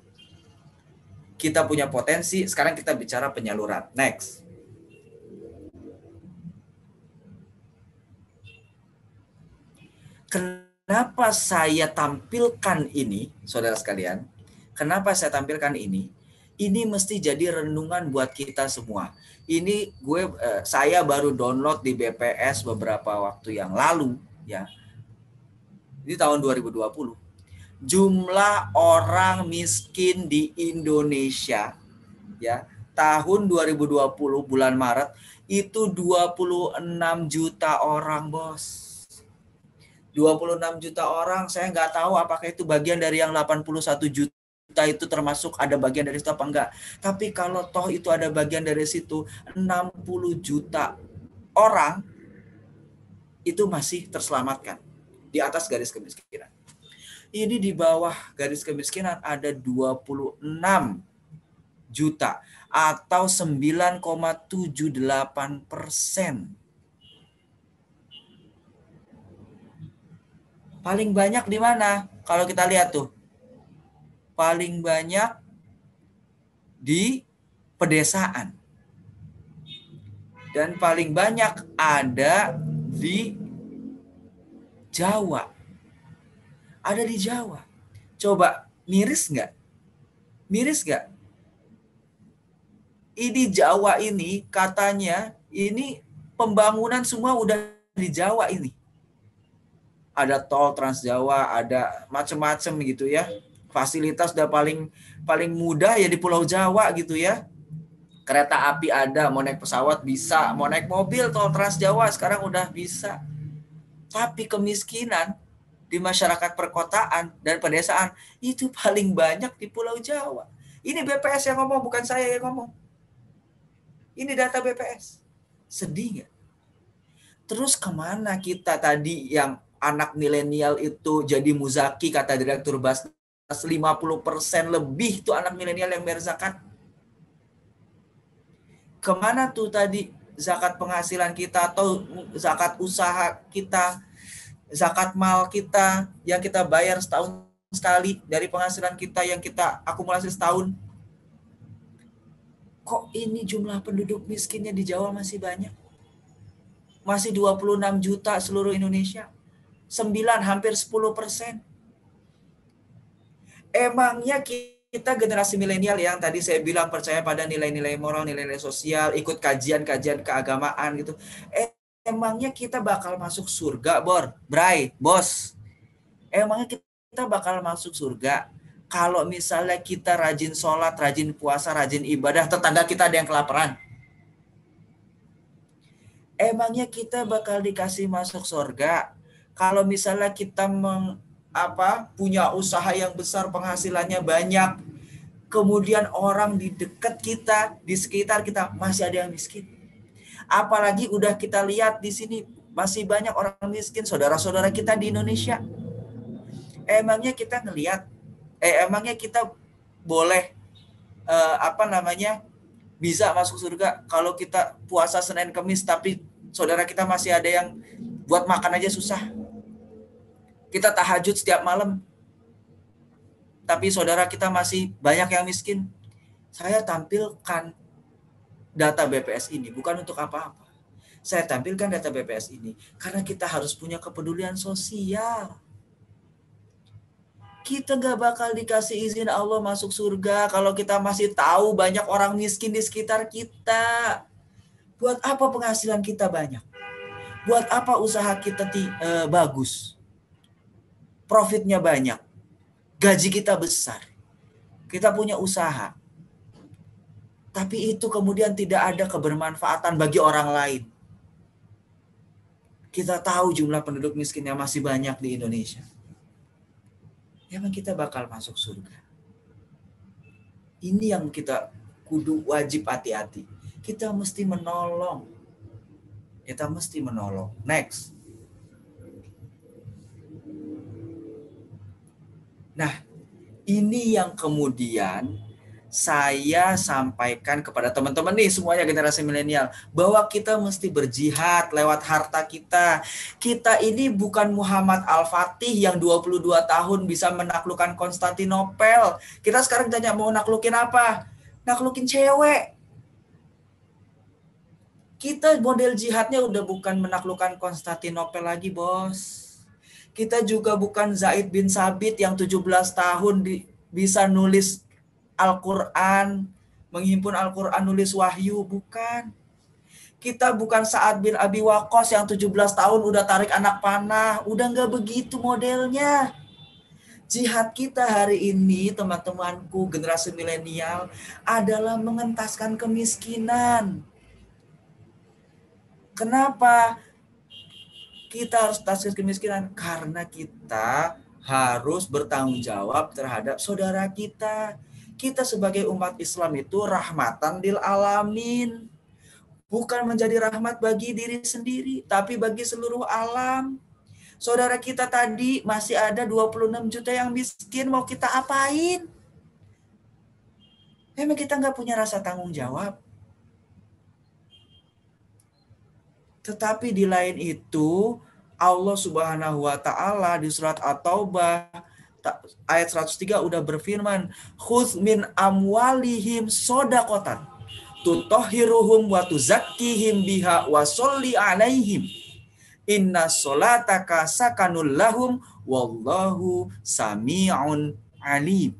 Kita punya potensi, sekarang kita bicara penyaluran. Next. Kenapa saya tampilkan ini, saudara sekalian? Kenapa saya tampilkan ini? Ini mesti jadi renungan buat kita semua. Ini saya baru download di BPS beberapa waktu yang lalu ya. Di tahun 2020. Jumlah orang miskin di Indonesia ya, tahun 2020 bulan Maret itu 26 juta orang, Bos. 26 juta orang, saya nggak tahu apakah itu bagian dari yang 81 juta itu termasuk ada bagian dari situ apa enggak. Tapi kalau toh itu ada bagian dari situ, 60 juta orang itu masih terselamatkan di atas garis kemiskinan. Ini di bawah garis kemiskinan ada 26 juta atau 9,78%. Paling banyak di mana? Kalau kita lihat tuh, paling banyak di pedesaan. Dan paling banyak ada di Jawa. Ada di Jawa. Coba, miris nggak? Miris nggak? Ini Jawa ini katanya, ini pembangunan semua udah di Jawa ini. Ada tol Trans Jawa, ada macam-macam gitu ya. Fasilitas udah paling mudah ya di Pulau Jawa gitu ya. Kereta api ada, mau naik pesawat bisa, mau naik mobil tol Trans Jawa sekarang udah bisa. Tapi kemiskinan di masyarakat perkotaan dan pedesaan itu paling banyak di Pulau Jawa. Ini BPS yang ngomong, bukan saya yang ngomong. Ini data BPS. Sedih nggak? Terus kemana kita tadi yang anak milenial itu jadi muzaki, kata Direktur Basnas, 50% lebih tuh anak milenial yang bayar zakat. Kemana tuh tadi zakat penghasilan kita atau zakat usaha kita, zakat mal kita yang kita bayar setahun sekali dari penghasilan kita yang kita akumulasi setahun? Kok ini jumlah penduduk miskinnya di Jawa masih banyak? Masih 26 juta seluruh Indonesia. 9, hampir 10%. Emangnya kita generasi milenial yang tadi saya bilang percaya pada nilai-nilai moral, nilai-nilai sosial, ikut kajian-kajian keagamaan gitu. Emangnya kita bakal masuk surga, Bray, Bos? Emangnya kita bakal masuk surga kalau misalnya kita rajin sholat, rajin puasa, rajin ibadah, tetangga kita ada yang kelaparan? Emangnya kita bakal dikasih masuk surga kalau misalnya kita punya usaha yang besar, penghasilannya banyak, kemudian orang di dekat kita, di sekitar kita masih ada yang miskin? Apalagi udah kita lihat di sini masih banyak orang miskin, saudara-saudara kita di Indonesia. Emangnya kita ngelihat, emangnya kita boleh bisa masuk surga kalau kita puasa Senin Kemis tapi saudara kita masih ada yang buat makan aja susah? Kita tahajud setiap malam tapi saudara kita masih banyak yang miskin. Saya tampilkan data BPS ini bukan untuk apa-apa. Saya tampilkan data BPS ini karena kita harus punya kepedulian sosial. Kita gak bakal dikasih izin Allah masuk surga kalau kita masih tahu banyak orang miskin di sekitar kita. Buat apa penghasilan kita banyak? Buat apa usaha kita bagus? Profitnya banyak. Gaji kita besar. Kita punya usaha. Tapi itu kemudian tidak ada kebermanfaatan bagi orang lain. Kita tahu jumlah penduduk miskinnya masih banyak di Indonesia. Emang kita bakal masuk surga? Ini yang kita kudu wajib hati-hati. Kita mesti menolong. Next. Nah, ini yang kemudian saya sampaikan kepada teman-teman nih semuanya generasi milenial, bahwa kita mesti berjihad lewat harta kita. Kita ini bukan Muhammad Al-Fatih yang 22 tahun bisa menaklukkan Konstantinopel. Kita sekarang tanya mau naklukin apa? Naklukin cewek. Kita model jihadnya udah bukan menaklukkan Konstantinopel lagi, Bos. Kita juga bukan Zaid bin Sabit yang 17 tahun bisa nulis Al-Quran, menghimpun Al-Quran, nulis wahyu, bukan. Kita bukan Sa'ad bin Abi Waqqas yang 17 tahun udah tarik anak panah, udah nggak begitu modelnya. Jihad kita hari ini, teman-temanku, generasi milenial, adalah mengentaskan kemiskinan. Kenapa kita harus taskan kemiskinan? Karena kita harus bertanggung jawab terhadap saudara kita. Kita sebagai umat Islam itu rahmatan lil alamin. Bukan menjadi rahmat bagi diri sendiri, tapi bagi seluruh alam. Saudara kita tadi masih ada 26 juta yang miskin, mau kita apain? Memang kita nggak punya rasa tanggung jawab. Tetapi di lain itu, Allah Subhanahu wa Ta'ala di surat At-Taubah ayat 103 udah berfirman, "Khudz min amwalihim shadaqatan tutahhiruhum wa tuzakkihim biha wa sholli 'alaihim. Inna sholataka sakanul lahum wallahu sami'un alim."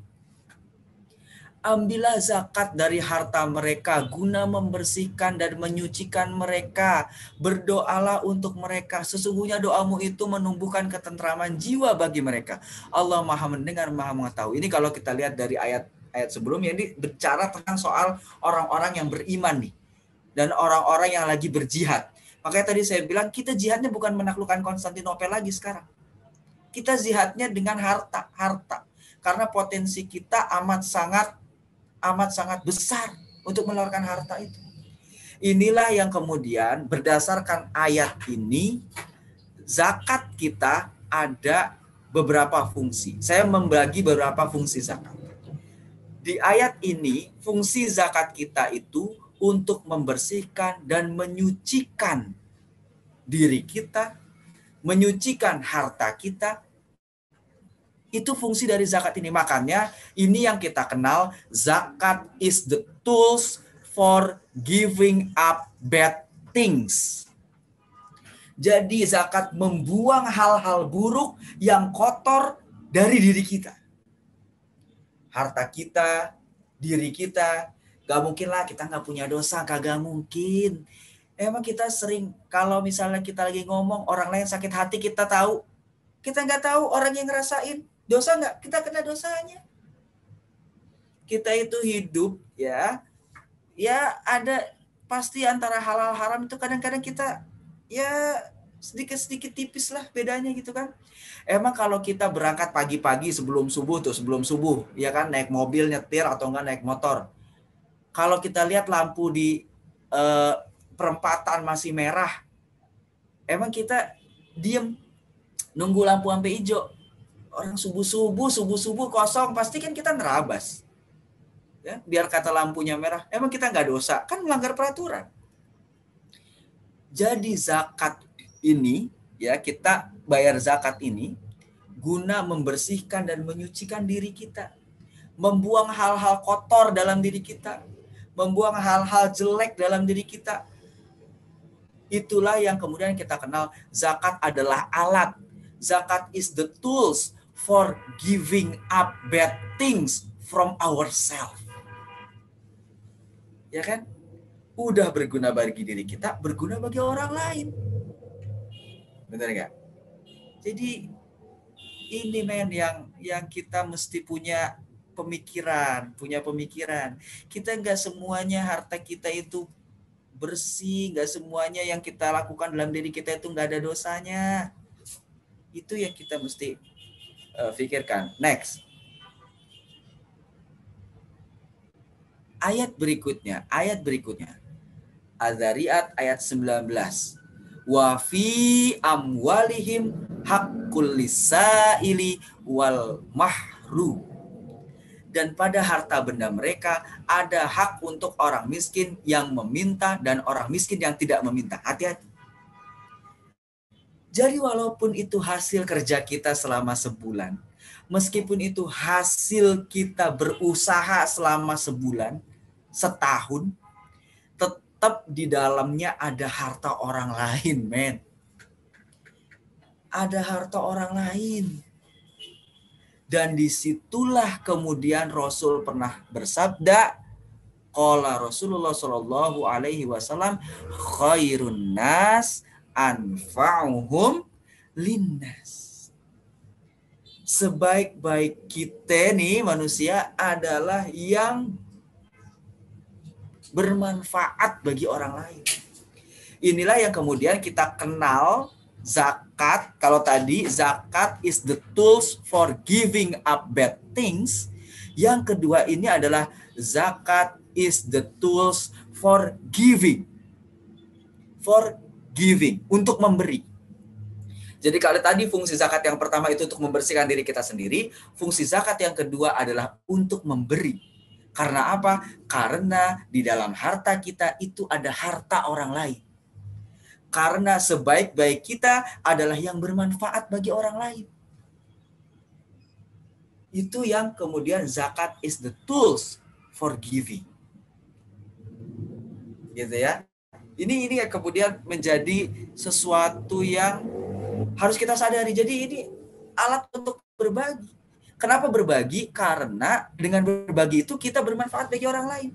Ambillah zakat dari harta mereka guna membersihkan dan menyucikan mereka. Berdoalah untuk mereka. Sesungguhnya doamu itu menumbuhkan ketentraman jiwa bagi mereka. Allah Maha mendengar, Maha mengetahui. Ini kalau kita lihat dari ayat sebelumnya, ini bicara tentang soal orang-orang yang beriman nih. Dan orang-orang yang lagi berjihad. Makanya tadi saya bilang kita jihadnya bukan menaklukkan Konstantinopel lagi sekarang. Kita jihadnya dengan harta. Karena potensi kita amat sangat besar untuk mengeluarkan harta itu. Inilah yang kemudian berdasarkan ayat ini, zakat kita ada beberapa fungsi. Saya membagi beberapa fungsi zakat. Di ayat ini, fungsi zakat kita itu untuk membersihkan dan menyucikan diri kita, menyucikan harta kita. Itu fungsi dari zakat ini. Makanya ini yang kita kenal, zakat is the tools for giving up bad things. Jadi zakat membuang hal-hal buruk yang kotor dari diri kita. Harta kita, diri kita, gak mungkin lah kita gak punya dosa, kagak mungkin. Emang kita sering, kalau misalnya kita lagi ngomong, orang lain sakit hati kita tahu. Kita gak tahu orang yang ngerasain. Dosa nggak? Kita kena dosanya. Kita itu hidup ya ada pasti antara halal haram itu kadang-kadang kita ya sedikit-sedikit tipis lah bedanya gitu kan. Emang kalau kita berangkat pagi-pagi sebelum subuh ya kan, naik mobil nyetir atau enggak naik motor. Kalau kita lihat lampu di perempatan masih merah, emang kita diem nunggu lampu sampai hijau. Orang subuh-subuh kosong, pasti kan kita nerabas. Ya, biar kata lampunya merah, emang kita nggak dosa, kan melanggar peraturan. Jadi zakat ini, ya kita bayar zakat ini guna membersihkan dan menyucikan diri kita. Membuang hal-hal kotor dalam diri kita. Membuang hal-hal jelek dalam diri kita. Itulah yang kemudian kita kenal zakat adalah alat. Zakat is the tools for giving up bad things from ourselves. Ya kan? Udah berguna bagi diri kita, berguna bagi orang lain. Benar nggak? Jadi ini yang kita mesti punya pemikiran. Kita nggak semuanya harta kita itu bersih, nggak semuanya yang kita lakukan dalam diri kita itu nggak ada dosanya. Itu yang kita mesti pikirkan. Next. Ayat berikutnya. Az-Zariyat ayat 19. Wa fi amwalihim haqqul lisaili wal mahrum. Dan pada harta benda mereka ada hak untuk orang miskin yang meminta dan orang miskin yang tidak meminta. Hati-hati. Jadi walaupun itu hasil kerja kita selama sebulan, meskipun itu hasil kita berusaha selama sebulan, setahun, tetap di dalamnya ada harta orang lain, men. Ada harta orang lain. Dan disitulah kemudian Rasul pernah bersabda, qala Rasulullah Shallallahu Alaihi Wasallam, khairun nas anfa'uhum linnas. Sebaik-baik kita nih manusia adalah yang bermanfaat bagi orang lain. Inilah yang kemudian kita kenal zakat. Kalau tadi zakat is the tools for giving up bad things. Yang kedua ini adalah zakat is the tools for giving. For giving, untuk memberi. Jadi kalau tadi fungsi zakat yang pertama itu untuk membersihkan diri kita sendiri, fungsi zakat yang kedua adalah untuk memberi. Karena apa? Karena di dalam harta kita itu ada harta orang lain. Karena sebaik-baik kita adalah yang bermanfaat bagi orang lain. Itu yang kemudian zakat is the tools for giving. Gitu ya. Ini yang kemudian menjadi sesuatu yang harus kita sadari. Jadi ini alat untuk berbagi. Kenapa berbagi? Karena dengan berbagi itu kita bermanfaat bagi orang lain.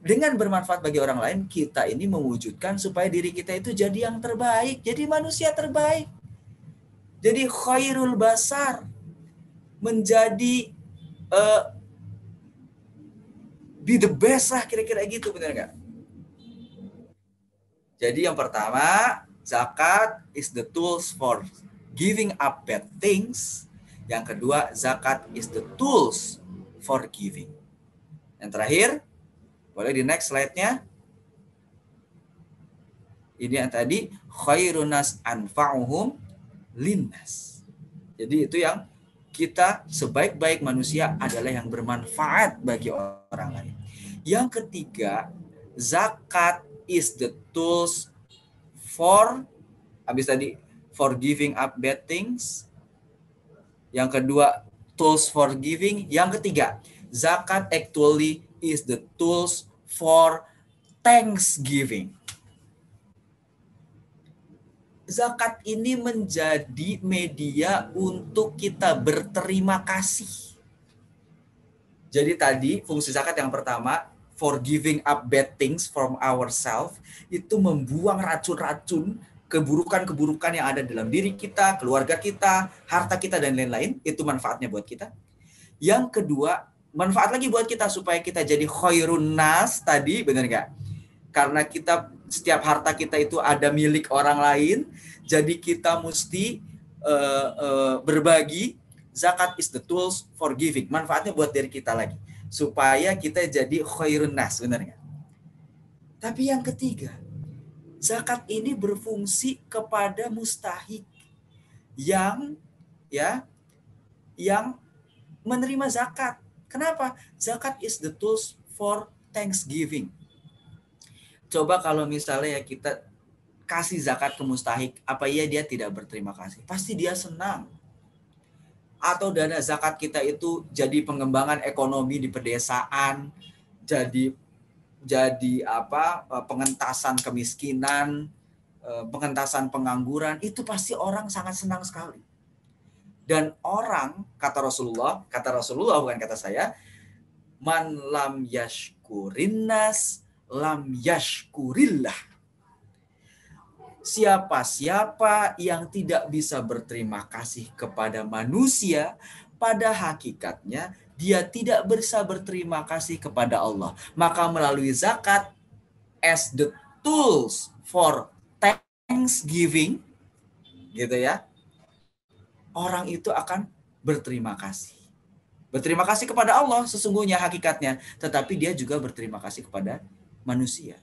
Dengan bermanfaat bagi orang lain, kita ini mewujudkan supaya diri kita itu jadi yang terbaik. Jadi manusia terbaik. Jadi khairul basar. Menjadi be the best lah, kira-kira gitu, benar nggak? Jadi yang pertama, zakat is the tools for giving up bad things. Yang kedua, zakat is the tools for giving. Yang terakhir, boleh di next slide-nya. Ini yang tadi, khairun nas anfa'uhum linnas. Jadi itu yang kita sebaik-baik manusia adalah yang bermanfaat bagi orang lain. Yang ketiga, zakat is the tools for, habis tadi for giving up bad things. Yang kedua, tools for giving. Yang ketiga, zakat actually is the tools for thanksgiving. Zakat ini menjadi media untuk kita berterima kasih. Jadi tadi fungsi zakat yang pertama, for giving up bad things from ourselves, itu membuang racun-racun, keburukan-keburukan yang ada dalam diri kita, keluarga kita, harta kita, dan lain-lain. Itu manfaatnya buat kita. Yang kedua, manfaat lagi buat kita supaya kita jadi khairun nas tadi, benar nggak? Karena kita, setiap harta kita itu ada milik orang lain, jadi kita mesti berbagi. Zakat is the tools for giving. Manfaatnya buat diri kita lagi. Supaya kita jadi khairun nas, benar nggak? Tapi yang ketiga, zakat ini berfungsi kepada mustahik yang menerima zakat. Kenapa? Zakat is the tools for thanksgiving. Coba kalau misalnya ya kita kasih zakat ke mustahik, apa iya dia tidak berterima kasih? Pasti dia senang. Atau dana zakat kita itu jadi pengembangan ekonomi di pedesaan, jadi pengentasan kemiskinan, pengentasan pengangguran, itu pasti orang sangat senang sekali. Dan orang, kata Rasulullah bukan kata saya, man lam yashkurin nas lam yashkurillah. Siapa-siapa yang tidak bisa berterima kasih kepada manusia, pada hakikatnya dia tidak bisa berterima kasih kepada Allah. Maka melalui zakat as the tools for thanksgiving, gitu ya, orang itu akan berterima kasih. Berterima kasih kepada Allah sesungguhnya hakikatnya, tetapi dia juga berterima kasih kepada manusia.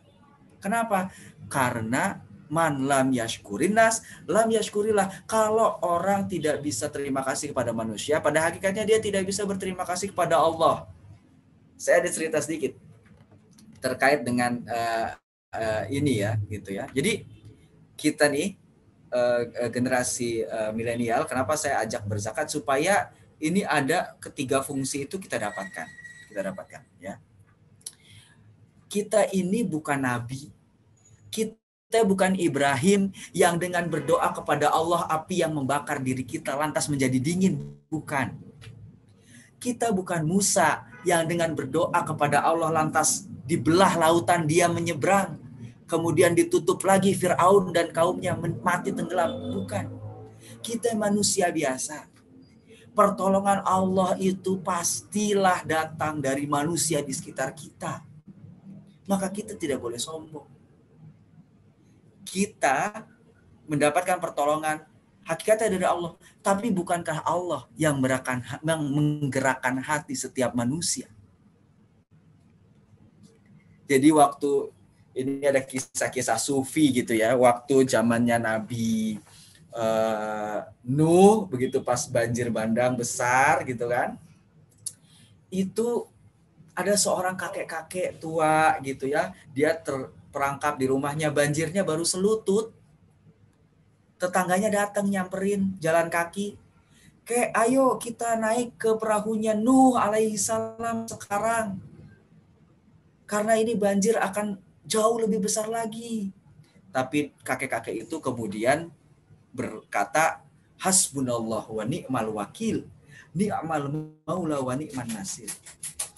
Kenapa? Karena man lam yashkurin nas lam yashkurillah. Kalau orang tidak bisa terima kasih kepada manusia, pada hakikatnya dia tidak bisa berterima kasih kepada Allah. Saya ada cerita sedikit terkait dengan ini ya, gitu ya. Jadi kita nih generasi milenial, kenapa saya ajak berzakat? Supaya ini ada ketiga fungsi itu kita dapatkan ya. Kita ini bukan nabi, kita bukan Ibrahim yang dengan berdoa kepada Allah api yang membakar diri kita lantas menjadi dingin, bukan. Kita bukan Musa yang dengan berdoa kepada Allah lantas dibelah lautan dia menyeberang. Kemudian ditutup lagi Fir'aun dan kaumnya mati tenggelam. Bukan. Kita manusia biasa. Pertolongan Allah itu pastilah datang dari manusia di sekitar kita. Maka kita tidak boleh sombong. Kita mendapatkan pertolongan hakikatnya dari Allah. Tapi bukankah Allah yang menggerakkan hati setiap manusia? Jadi waktu ini ada kisah-kisah sufi gitu ya. Waktu zamannya Nabi Nuh, begitu pas banjir bandang besar gitu kan, itu ada seorang kakek-kakek tua gitu ya, dia terperangkap di rumahnya, banjirnya baru selutut, tetangganya datang nyamperin jalan kaki, ayo kita naik ke perahunya Nuh alaihi salam sekarang, karena ini banjir akan jauh lebih besar lagi. Tapi kakek-kakek itu kemudian berkata, hasbunallah wa ni'mal wakil, ni'mal maula wa ni'man nasir.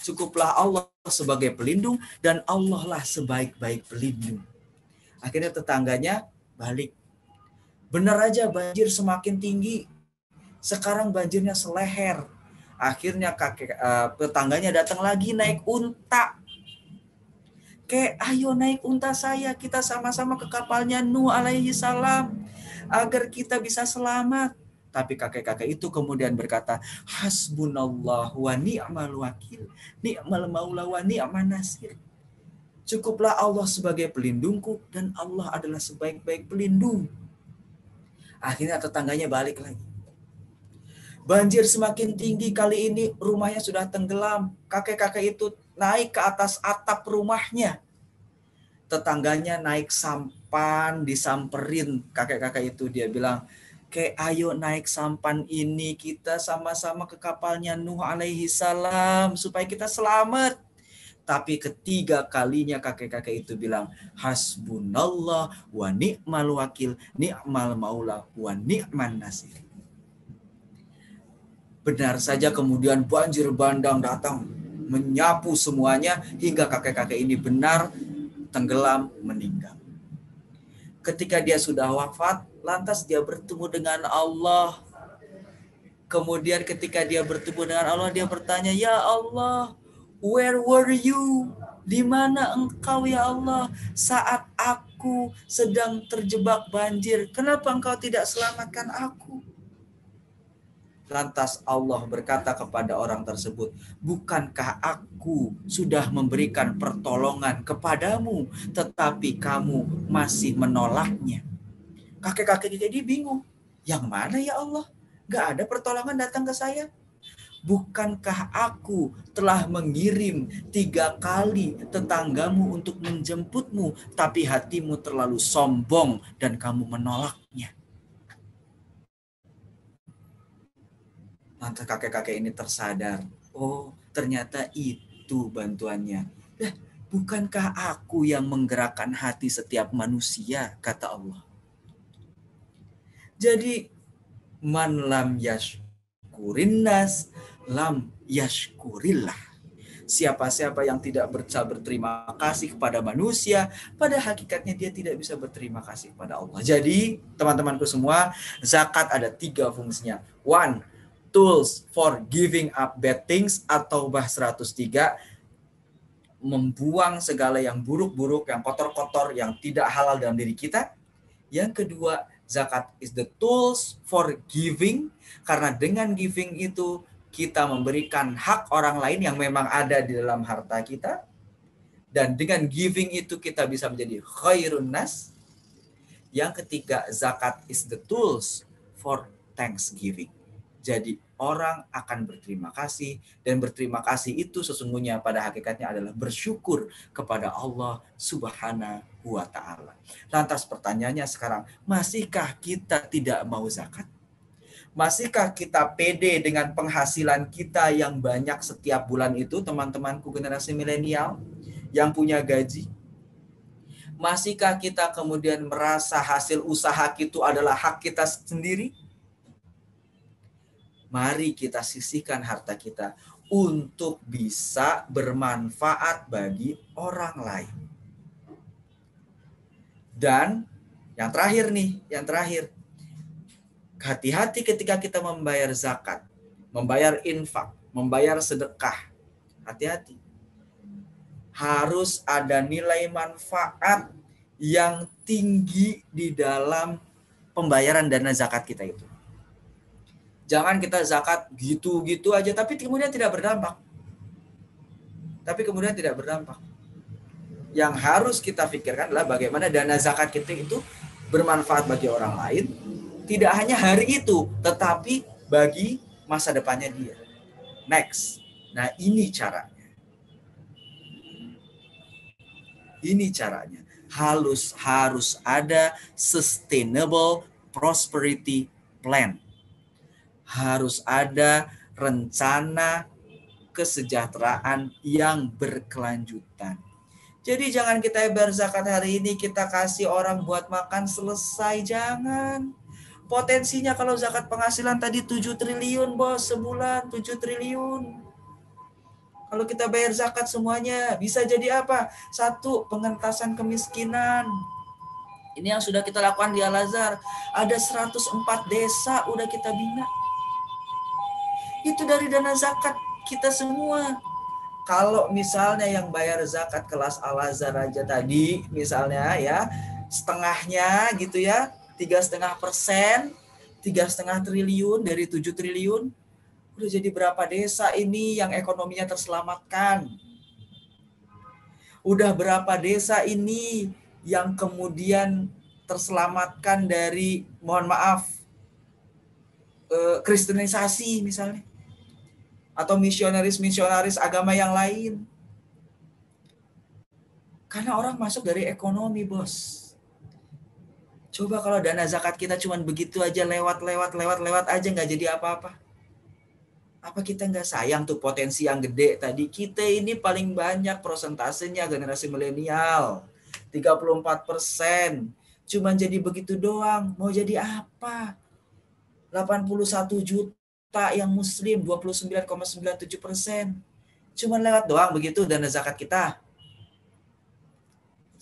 Cukuplah Allah sebagai pelindung dan Allah lah sebaik-baik pelindung. Akhirnya tetangganya balik. Benar aja banjir semakin tinggi. Sekarang banjirnya seleher. Akhirnya tetangganya datang lagi naik unta. Ayo naik unta saya, kita sama-sama ke kapalnya Nuh alaihi salam agar kita bisa selamat. Tapi kakek-kakek itu kemudian berkata, hasbunallah wa ni'mal wakil, ni'mal maula wa ni'man nasir. Cukuplah Allah sebagai pelindungku dan Allah adalah sebaik-baik pelindung. Akhirnya tetangganya balik lagi. Banjir semakin tinggi, kali ini rumahnya sudah tenggelam. Kakek-kakek itu naik ke atas atap rumahnya. Tetangganya naik sampan, disamperin kakek-kakek itu, dia bilang, ayo naik sampan ini, kita sama-sama ke kapalnya Nuh alaihi salam supaya kita selamat. Tapi ketiga kalinya kakek-kakek itu bilang, hasbunallah wa ni'mal wakil, ni'mal maula wa ni'man nasir. Benar saja kemudian banjir bandang datang menyapu semuanya hingga kakek-kakek ini benar tenggelam meninggal. Ketika dia sudah wafat, lantas dia bertemu dengan Allah. Kemudian ketika dia bertemu dengan Allah, dia bertanya, ya Allah, where were you? Di mana engkau ya Allah saat aku sedang terjebak banjir? Kenapa engkau tidak selamatkan aku? Lantas Allah berkata kepada orang tersebut, bukankah aku sudah memberikan pertolongan kepadamu, tetapi kamu masih menolaknya? Kakek-kakek jadi bingung. Yang mana ya Allah? Gak ada pertolongan datang ke saya. Bukankah aku telah mengirim 3 kali tetanggamu untuk menjemputmu, tapi hatimu terlalu sombong dan kamu menolaknya. Lantas kakek-kakek ini tersadar, oh ternyata itu bantuannya. Bukankah aku yang menggerakkan hati setiap manusia, kata Allah. Jadi man lam yashkurin nas lam yashkurillah. Siapa-siapa yang tidak berterima kasih kepada manusia, pada hakikatnya dia tidak bisa berterima kasih kepada Allah. Jadi teman-temanku semua, zakat ada 3 fungsinya. 1, tools for giving up bad things, atau Bah 103, membuang segala yang buruk-buruk, yang kotor-kotor, yang tidak halal dalam diri kita. Yang kedua, zakat is the tools for giving, karena dengan giving itu kita memberikan hak orang lain yang memang ada di dalam harta kita. Dan dengan giving itu kita bisa menjadi khairun nas. Yang ketiga, zakat is the tools for thanksgiving. Jadi orang akan berterima kasih, dan berterima kasih itu sesungguhnya pada hakikatnya adalah bersyukur kepada Allah Subhanahu wa ta'ala. Lantas pertanyaannya sekarang, masihkah kita tidak mau zakat? Masihkah kita pede dengan penghasilan kita yang banyak setiap bulan itu, teman-temanku generasi milenial yang punya gaji? Masihkah kita kemudian merasa hasil usaha itu adalah hak kita sendiri? Mari kita sisihkan harta kita untuk bisa bermanfaat bagi orang lain. Dan yang terakhir, hati-hati ketika kita membayar zakat, membayar infak, membayar sedekah. Hati-hati. Harus ada nilai manfaat yang tinggi di dalam pembayaran dana zakat kita itu. Jangan kita zakat gitu-gitu aja tapi kemudian tidak berdampak. Yang harus kita pikirkan adalah bagaimana dana zakat kita itu bermanfaat bagi orang lain, tidak hanya hari itu, tetapi bagi masa depannya dia. Next. Nah, ini caranya. Harus ada sustainable prosperity plan. Harus ada rencana kesejahteraan yang berkelanjutan. Jadi jangan kita berzakat hari ini kita kasih orang buat makan selesai, jangan. Potensinya kalau zakat penghasilan tadi 7 triliun bos, sebulan 7 triliun. Kalau kita bayar zakat semuanya bisa jadi apa? 1, pengentasan kemiskinan. Ini yang sudah kita lakukan di Al-Azhar. Ada 104 desa udah kita bina. Itu dari dana zakat kita semua. Kalau misalnya yang bayar zakat kelas Al-Azhar aja tadi, misalnya ya, setengahnya gitu ya, 3,5%, 3,5 triliun dari 7 triliun, udah jadi berapa desa ini yang ekonominya terselamatkan? Udah berapa desa ini yang kemudian terselamatkan dari, mohon maaf, kristenisasi misalnya? Atau misionaris agama yang lain. Karena orang masuk dari ekonomi, bos. Coba kalau dana zakat kita cuma begitu aja, lewat aja, nggak jadi apa-apa. Apa kita nggak sayang tuh potensi yang gede tadi? Kita ini paling banyak persentasenya generasi milenial. 34%. Cuma jadi begitu doang. Mau jadi apa? 81 juta yang muslim 29,97%. Cuman lewat doang begitu dana zakat kita.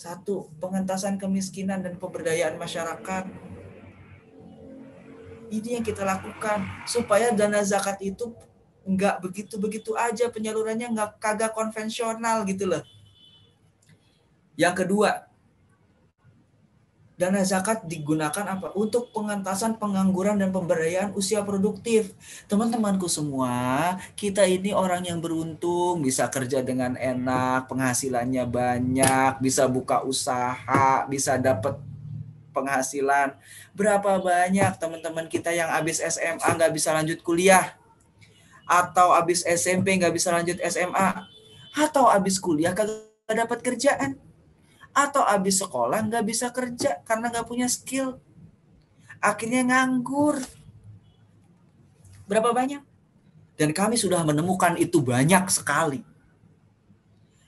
1, pengentasan kemiskinan dan pemberdayaan masyarakat. Ini yang kita lakukan supaya dana zakat itu nggak begitu-begitu aja penyalurannya, nggak kagak konvensional gitu loh. Yang kedua, dana zakat digunakan apa? Untuk pengentasan pengangguran dan pemberdayaan usia produktif. Teman-temanku semua, kita ini orang yang beruntung, bisa kerja dengan enak, penghasilannya banyak, bisa buka usaha, bisa dapat penghasilan. Berapa banyak teman-teman kita yang habis SMA nggak bisa lanjut kuliah, atau habis SMP nggak bisa lanjut SMA, atau habis kuliah kagak dapat kerjaan, atau habis sekolah nggak bisa kerja karena nggak punya skill. Akhirnya nganggur. Berapa banyak? Dan kami sudah menemukan itu banyak sekali.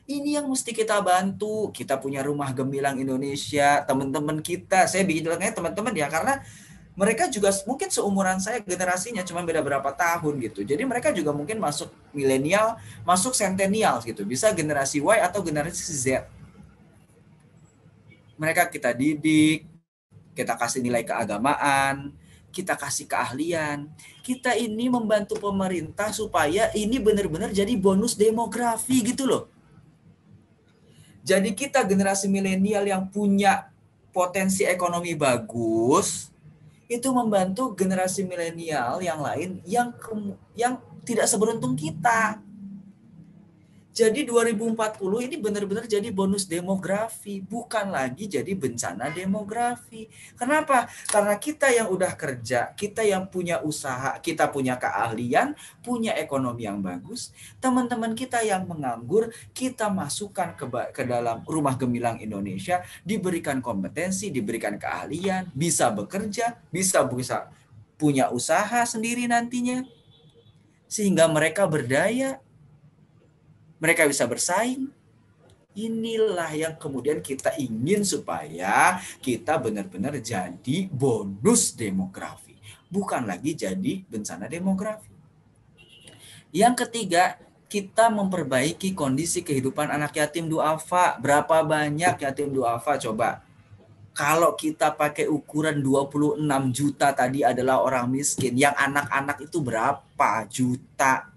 Ini yang mesti kita bantu. Kita punya Rumah Gemilang Indonesia. Teman-teman kita, saya bilangnya teman-teman ya, karena mereka juga mungkin seumuran saya, generasinya cuma beda berapa tahun gitu. Jadi mereka juga mungkin masuk milenial, masuk centennial gitu. Bisa generasi Y atau generasi Z. Mereka kita didik, kita kasih nilai keagamaan, kita kasih keahlian. Kita ini membantu pemerintah supaya ini benar-benar jadi bonus demografi gitu loh. Jadi kita generasi milenial yang punya potensi ekonomi bagus, itu membantu generasi milenial yang lain yang tidak seberuntung kita. Jadi 2040 ini benar-benar jadi bonus demografi, bukan lagi jadi bencana demografi. Kenapa? Karena kita yang udah kerja, kita yang punya usaha, kita punya keahlian, punya ekonomi yang bagus. Teman-teman kita yang menganggur, kita masukkan ke dalam Rumah Gemilang Indonesia, diberikan kompetensi, diberikan keahlian, bisa bekerja, bisa punya usaha sendiri nantinya. Sehingga mereka berdaya, mereka bisa bersaing. Inilah yang kemudian kita ingin supaya kita benar-benar jadi bonus demografi. Bukan lagi jadi bencana demografi. Yang ketiga, kita memperbaiki kondisi kehidupan anak yatim duafa. Berapa banyak yatim duafa coba? Kalau kita pakai ukuran 26 juta tadi adalah orang miskin, yang anak-anak itu berapa juta?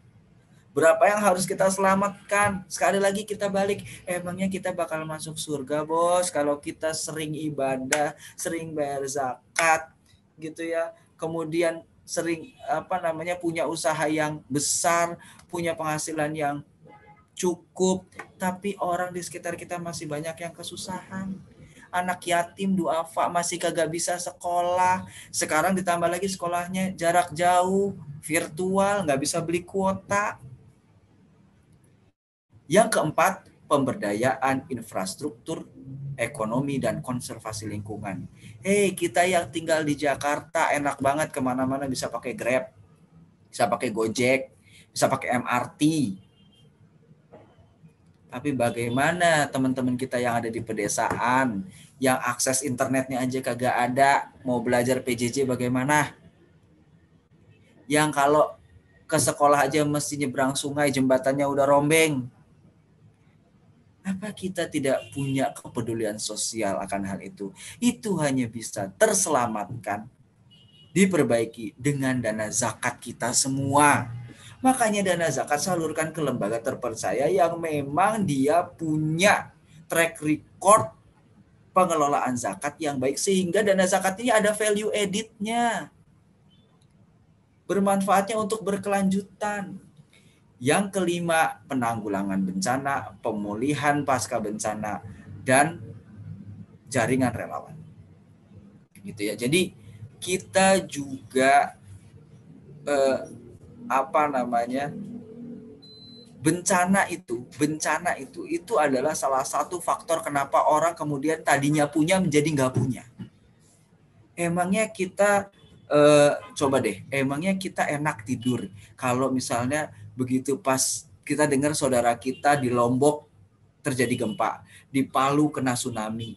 Berapa yang harus kita selamatkan? Sekali lagi kita balik, emangnya kita bakal masuk surga, Bos, kalau kita sering ibadah, sering bayar zakat gitu ya. Kemudian sering punya usaha yang besar, punya penghasilan yang cukup, tapi orang di sekitar kita masih banyak yang kesusahan. Anak yatim duafa masih kagak bisa sekolah. Sekarang ditambah lagi sekolahnya jarak jauh, virtual, nggak bisa beli kuota. Yang keempat, pemberdayaan infrastruktur, ekonomi, dan konservasi lingkungan. Hei, kita yang tinggal di Jakarta enak banget kemana-mana bisa pakai Grab, bisa pakai Gojek, bisa pakai MRT. Tapi bagaimana teman-teman kita yang ada di pedesaan, yang akses internetnya aja kagak ada, mau belajar PJJ bagaimana? Yang kalau ke sekolah aja mesti nyebrang sungai, jembatannya udah rombeng. Apa kita tidak punya kepedulian sosial akan hal itu? Itu hanya bisa terselamatkan, diperbaiki dengan dana zakat kita semua. Makanya dana zakat salurkan ke lembaga terpercaya yang memang dia punya track record pengelolaan zakat yang baik, sehingga dana zakat ini ada value editnya, bermanfaatnya untuk berkelanjutan. Yang kelima, penanggulangan bencana, pemulihan pasca bencana, dan jaringan relawan. Gitu ya. Jadi kita juga bencana itu adalah salah satu faktor kenapa orang kemudian tadinya punya menjadi nggak punya. Emangnya kita emangnya kita enak tidur kalau misalnya begitu pas kita dengar saudara kita di Lombok terjadi gempa, di Palu kena tsunami,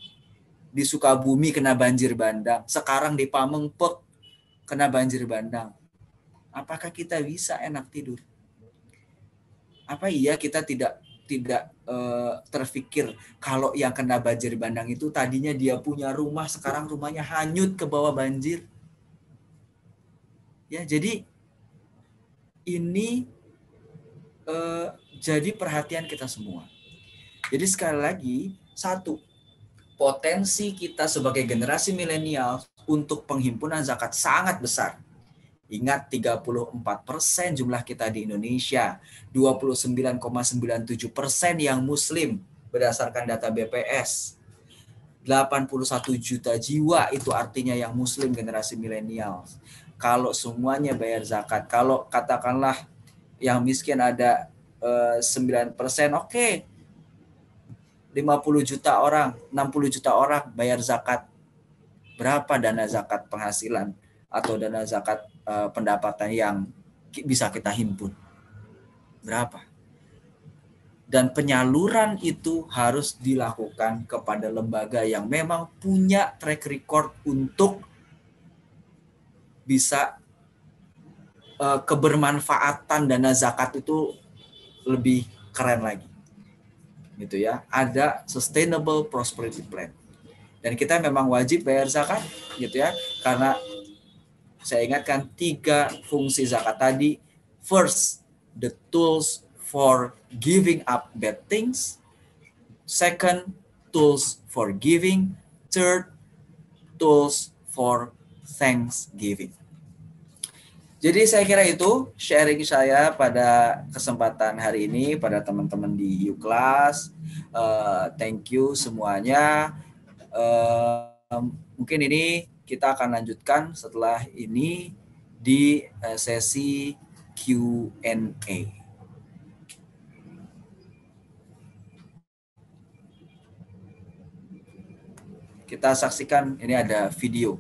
di Sukabumi kena banjir bandang, sekarang di Pamengpeuk kena banjir bandang. Apakah kita bisa enak tidur? Apa iya kita tidak terfikir kalau yang kena banjir bandang itu tadinya dia punya rumah, sekarang rumahnya hanyut ke bawah banjir? Ya, jadi ini jadi perhatian kita semua. Jadi sekali lagi, satu, potensi kita sebagai generasi milenial untuk penghimpunan zakat sangat besar. Ingat 34% jumlah kita di Indonesia, 29,97% yang muslim berdasarkan data BPS. 81 juta jiwa itu artinya yang muslim generasi milenial. Kalau semuanya bayar zakat, kalau katakanlah yang miskin ada 9%, oke. 50 juta orang, 60 juta orang bayar zakat. Berapa dana zakat penghasilan atau dana zakat pendapatan yang bisa kita himpun? Berapa? Dan penyaluran itu harus dilakukan kepada lembaga yang memang punya track record untuk bisa kebermanfaatan dana zakat itu lebih keren lagi. Gitu ya. Ada sustainable prosperity plan. Dan kita memang wajib bayar zakat gitu ya. Karena saya ingatkan 3 fungsi zakat tadi. First, the tools for giving up bad things. Second, tools for giving. Third, tools for thanksgiving. Jadi saya kira itu sharing saya pada kesempatan hari ini pada teman-teman di UClass. Thank you semuanya. Mungkin ini kita akan lanjutkan setelah ini di sesi Q&A. Kita saksikan, ini ada video.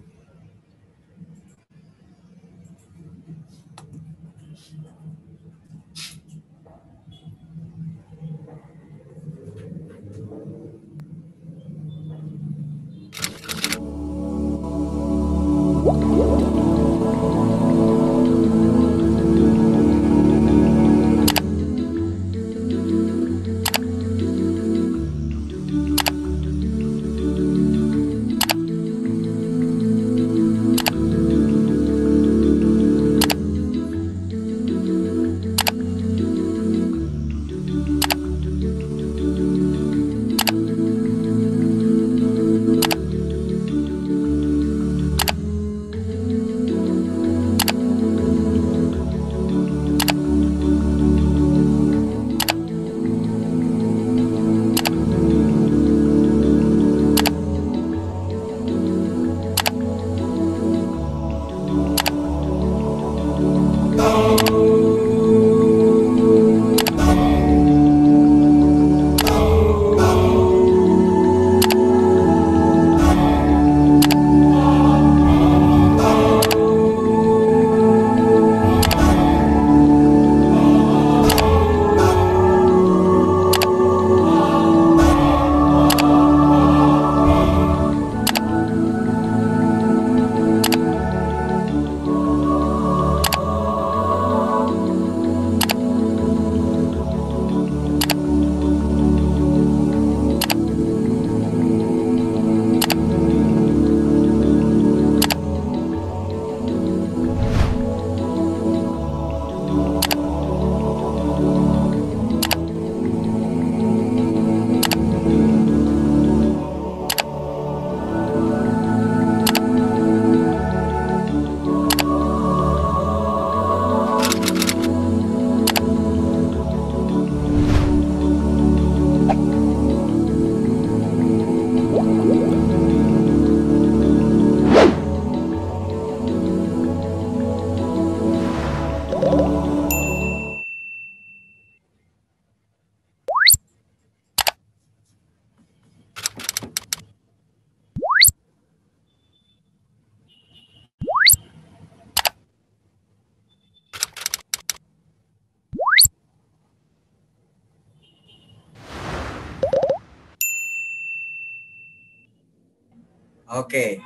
Oke.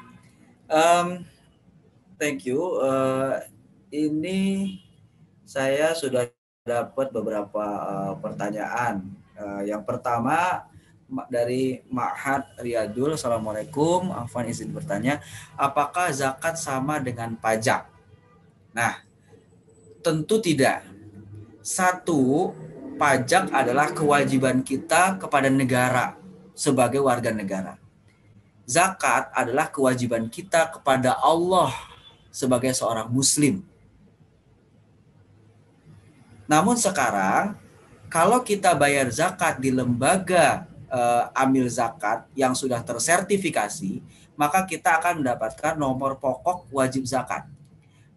Um, Thank you. Ini saya sudah dapat beberapa pertanyaan. Yang pertama dari Ma'had Riyadul. Assalamualaikum. Afwan izin bertanya, apakah zakat sama dengan pajak? Nah, tentu tidak. Satu, pajak adalah kewajiban kita kepada negara sebagai warga negara. Zakat adalah kewajiban kita kepada Allah sebagai seorang muslim. Namun sekarang kalau kita bayar zakat di lembaga amil zakat yang sudah tersertifikasi, maka kita akan mendapatkan nomor pokok wajib zakat.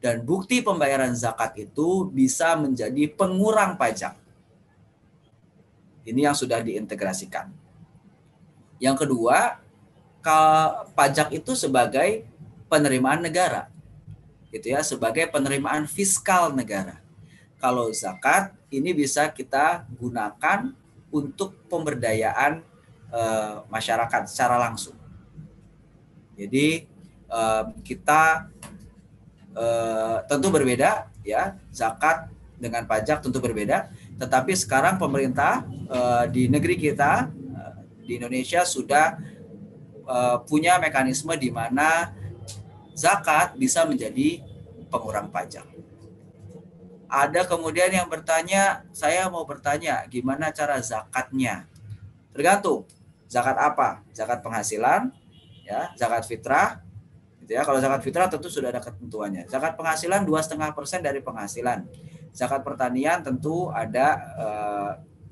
Dan bukti pembayaran zakat itu bisa menjadi pengurang pajak. Ini yang sudah diintegrasikan. Yang kedua, pajak itu sebagai penerimaan negara, gitu ya, sebagai penerimaan fiskal negara. Kalau zakat ini bisa kita gunakan untuk pemberdayaan masyarakat secara langsung. Jadi kita tentu berbeda, ya, zakat dengan pajak tentu berbeda. Tetapi sekarang pemerintah di negeri kita di Indonesia sudah punya mekanisme di mana zakat bisa menjadi pengurang pajak. Ada kemudian yang bertanya, saya mau bertanya gimana cara zakatnya? Tergantung zakat apa? Zakat penghasilan, ya, zakat fitrah, gitu ya. Kalau zakat fitrah tentu sudah ada ketentuannya. Zakat penghasilan 2,5% dari penghasilan. Zakat pertanian tentu ada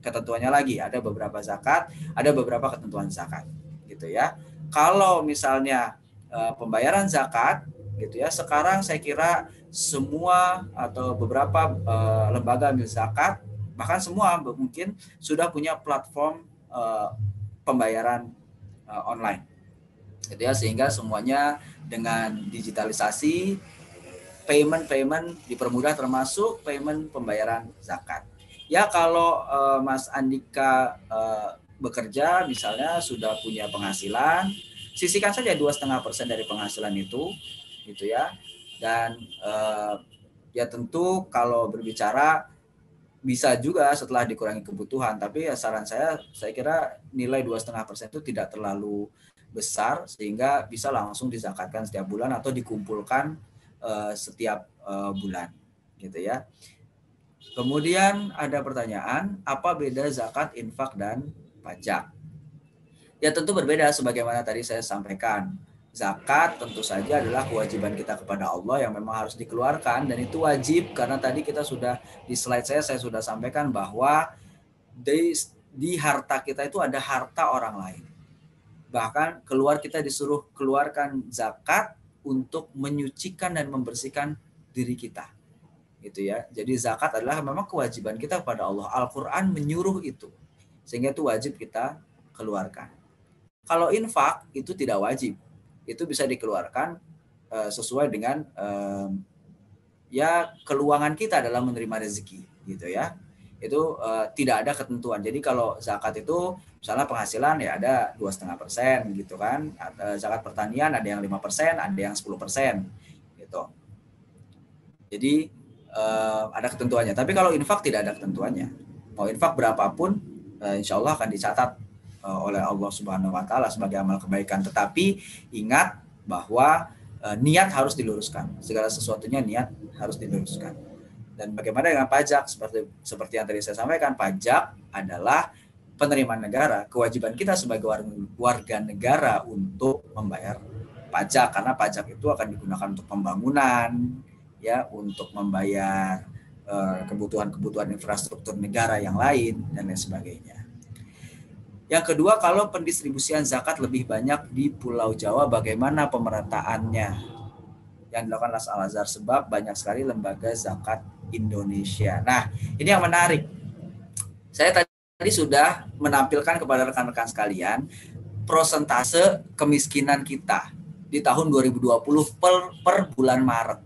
ketentuannya lagi. Ada beberapa zakat, ada beberapa ketentuan zakat, gitu ya. Kalau misalnya pembayaran zakat, gitu ya, sekarang saya kira semua atau beberapa lembaga amil zakat, bahkan semua mungkin sudah punya platform pembayaran online, gitu ya, sehingga semuanya dengan digitalisasi payment dipermudah, termasuk payment pembayaran zakat. Ya, kalau Mas Andika bekerja misalnya sudah punya penghasilan, sisihkan saja 2,5% dari penghasilan itu, gitu ya. Dan ya tentu kalau berbicara bisa juga setelah dikurangi kebutuhan, tapi ya saran saya kira nilai 2,5% itu tidak terlalu besar sehingga bisa langsung dizakatkan setiap bulan atau dikumpulkan setiap bulan, gitu ya. Kemudian ada pertanyaan, apa beda zakat, infak, dan pajak? Ya tentu berbeda sebagaimana tadi saya sampaikan. Zakat tentu saja adalah kewajiban kita kepada Allah yang memang harus dikeluarkan, dan itu wajib karena tadi kita sudah di slide saya sudah sampaikan bahwa di harta kita itu ada harta orang lain. Bahkan kita disuruh keluarkan zakat untuk menyucikan dan membersihkan diri kita. Gitu ya. Jadi zakat adalah memang kewajiban kita kepada Allah. Al-Qur'an menyuruh itu. Sehingga itu wajib kita keluarkan. Kalau infak itu tidak wajib. Itu bisa dikeluarkan sesuai dengan ya keluangan kita dalam menerima rezeki, gitu ya. Itu tidak ada ketentuan. Jadi kalau zakat itu misalnya penghasilan ya ada 2,5% gitu kan. Zakat pertanian ada yang 5%, ada yang 10% gitu. Jadi ada ketentuannya. Tapi kalau infak tidak ada ketentuannya. Mau infak berapapun insya Allah akan dicatat oleh Allah Subhanahu wa taala sebagai amal kebaikan. Tetapi ingat bahwa niat harus diluruskan. Segala sesuatunya niat harus diluruskan. Dan bagaimana dengan pajak? Seperti yang tadi saya sampaikan, pajak adalah penerimaan negara. Kewajiban kita sebagai warga negara untuk membayar pajak, karena pajak itu akan digunakan untuk pembangunan, ya, untuk membayar kebutuhan infrastruktur negara yang lain dan lain sebagainya. Yang kedua, kalau pendistribusian zakat lebih banyak di Pulau Jawa, bagaimana pemerataannya? Yang dilakukan Al-Azhar, sebab banyak sekali lembaga zakat Indonesia. Nah, ini yang menarik. Saya tadi sudah menampilkan kepada rekan-rekan sekalian prosentase kemiskinan kita di tahun 2020 per bulan Maret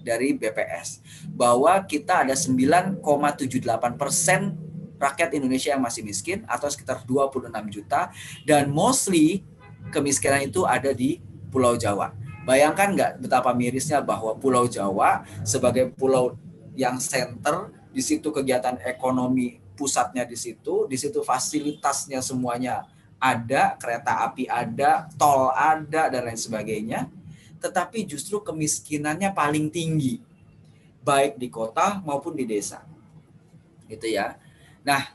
dari BPS, bahwa kita ada 9,78% rakyat Indonesia yang masih miskin atau sekitar 26 juta, dan mostly kemiskinan itu ada di Pulau Jawa. Bayangkan nggak betapa mirisnya bahwa Pulau Jawa sebagai pulau yang center, di situ kegiatan ekonomi pusatnya di situ fasilitasnya semuanya ada, kereta api ada, tol ada, dan lain sebagainya. Tetapi justru kemiskinannya paling tinggi, baik di kota maupun di desa. Gitu ya. Nah,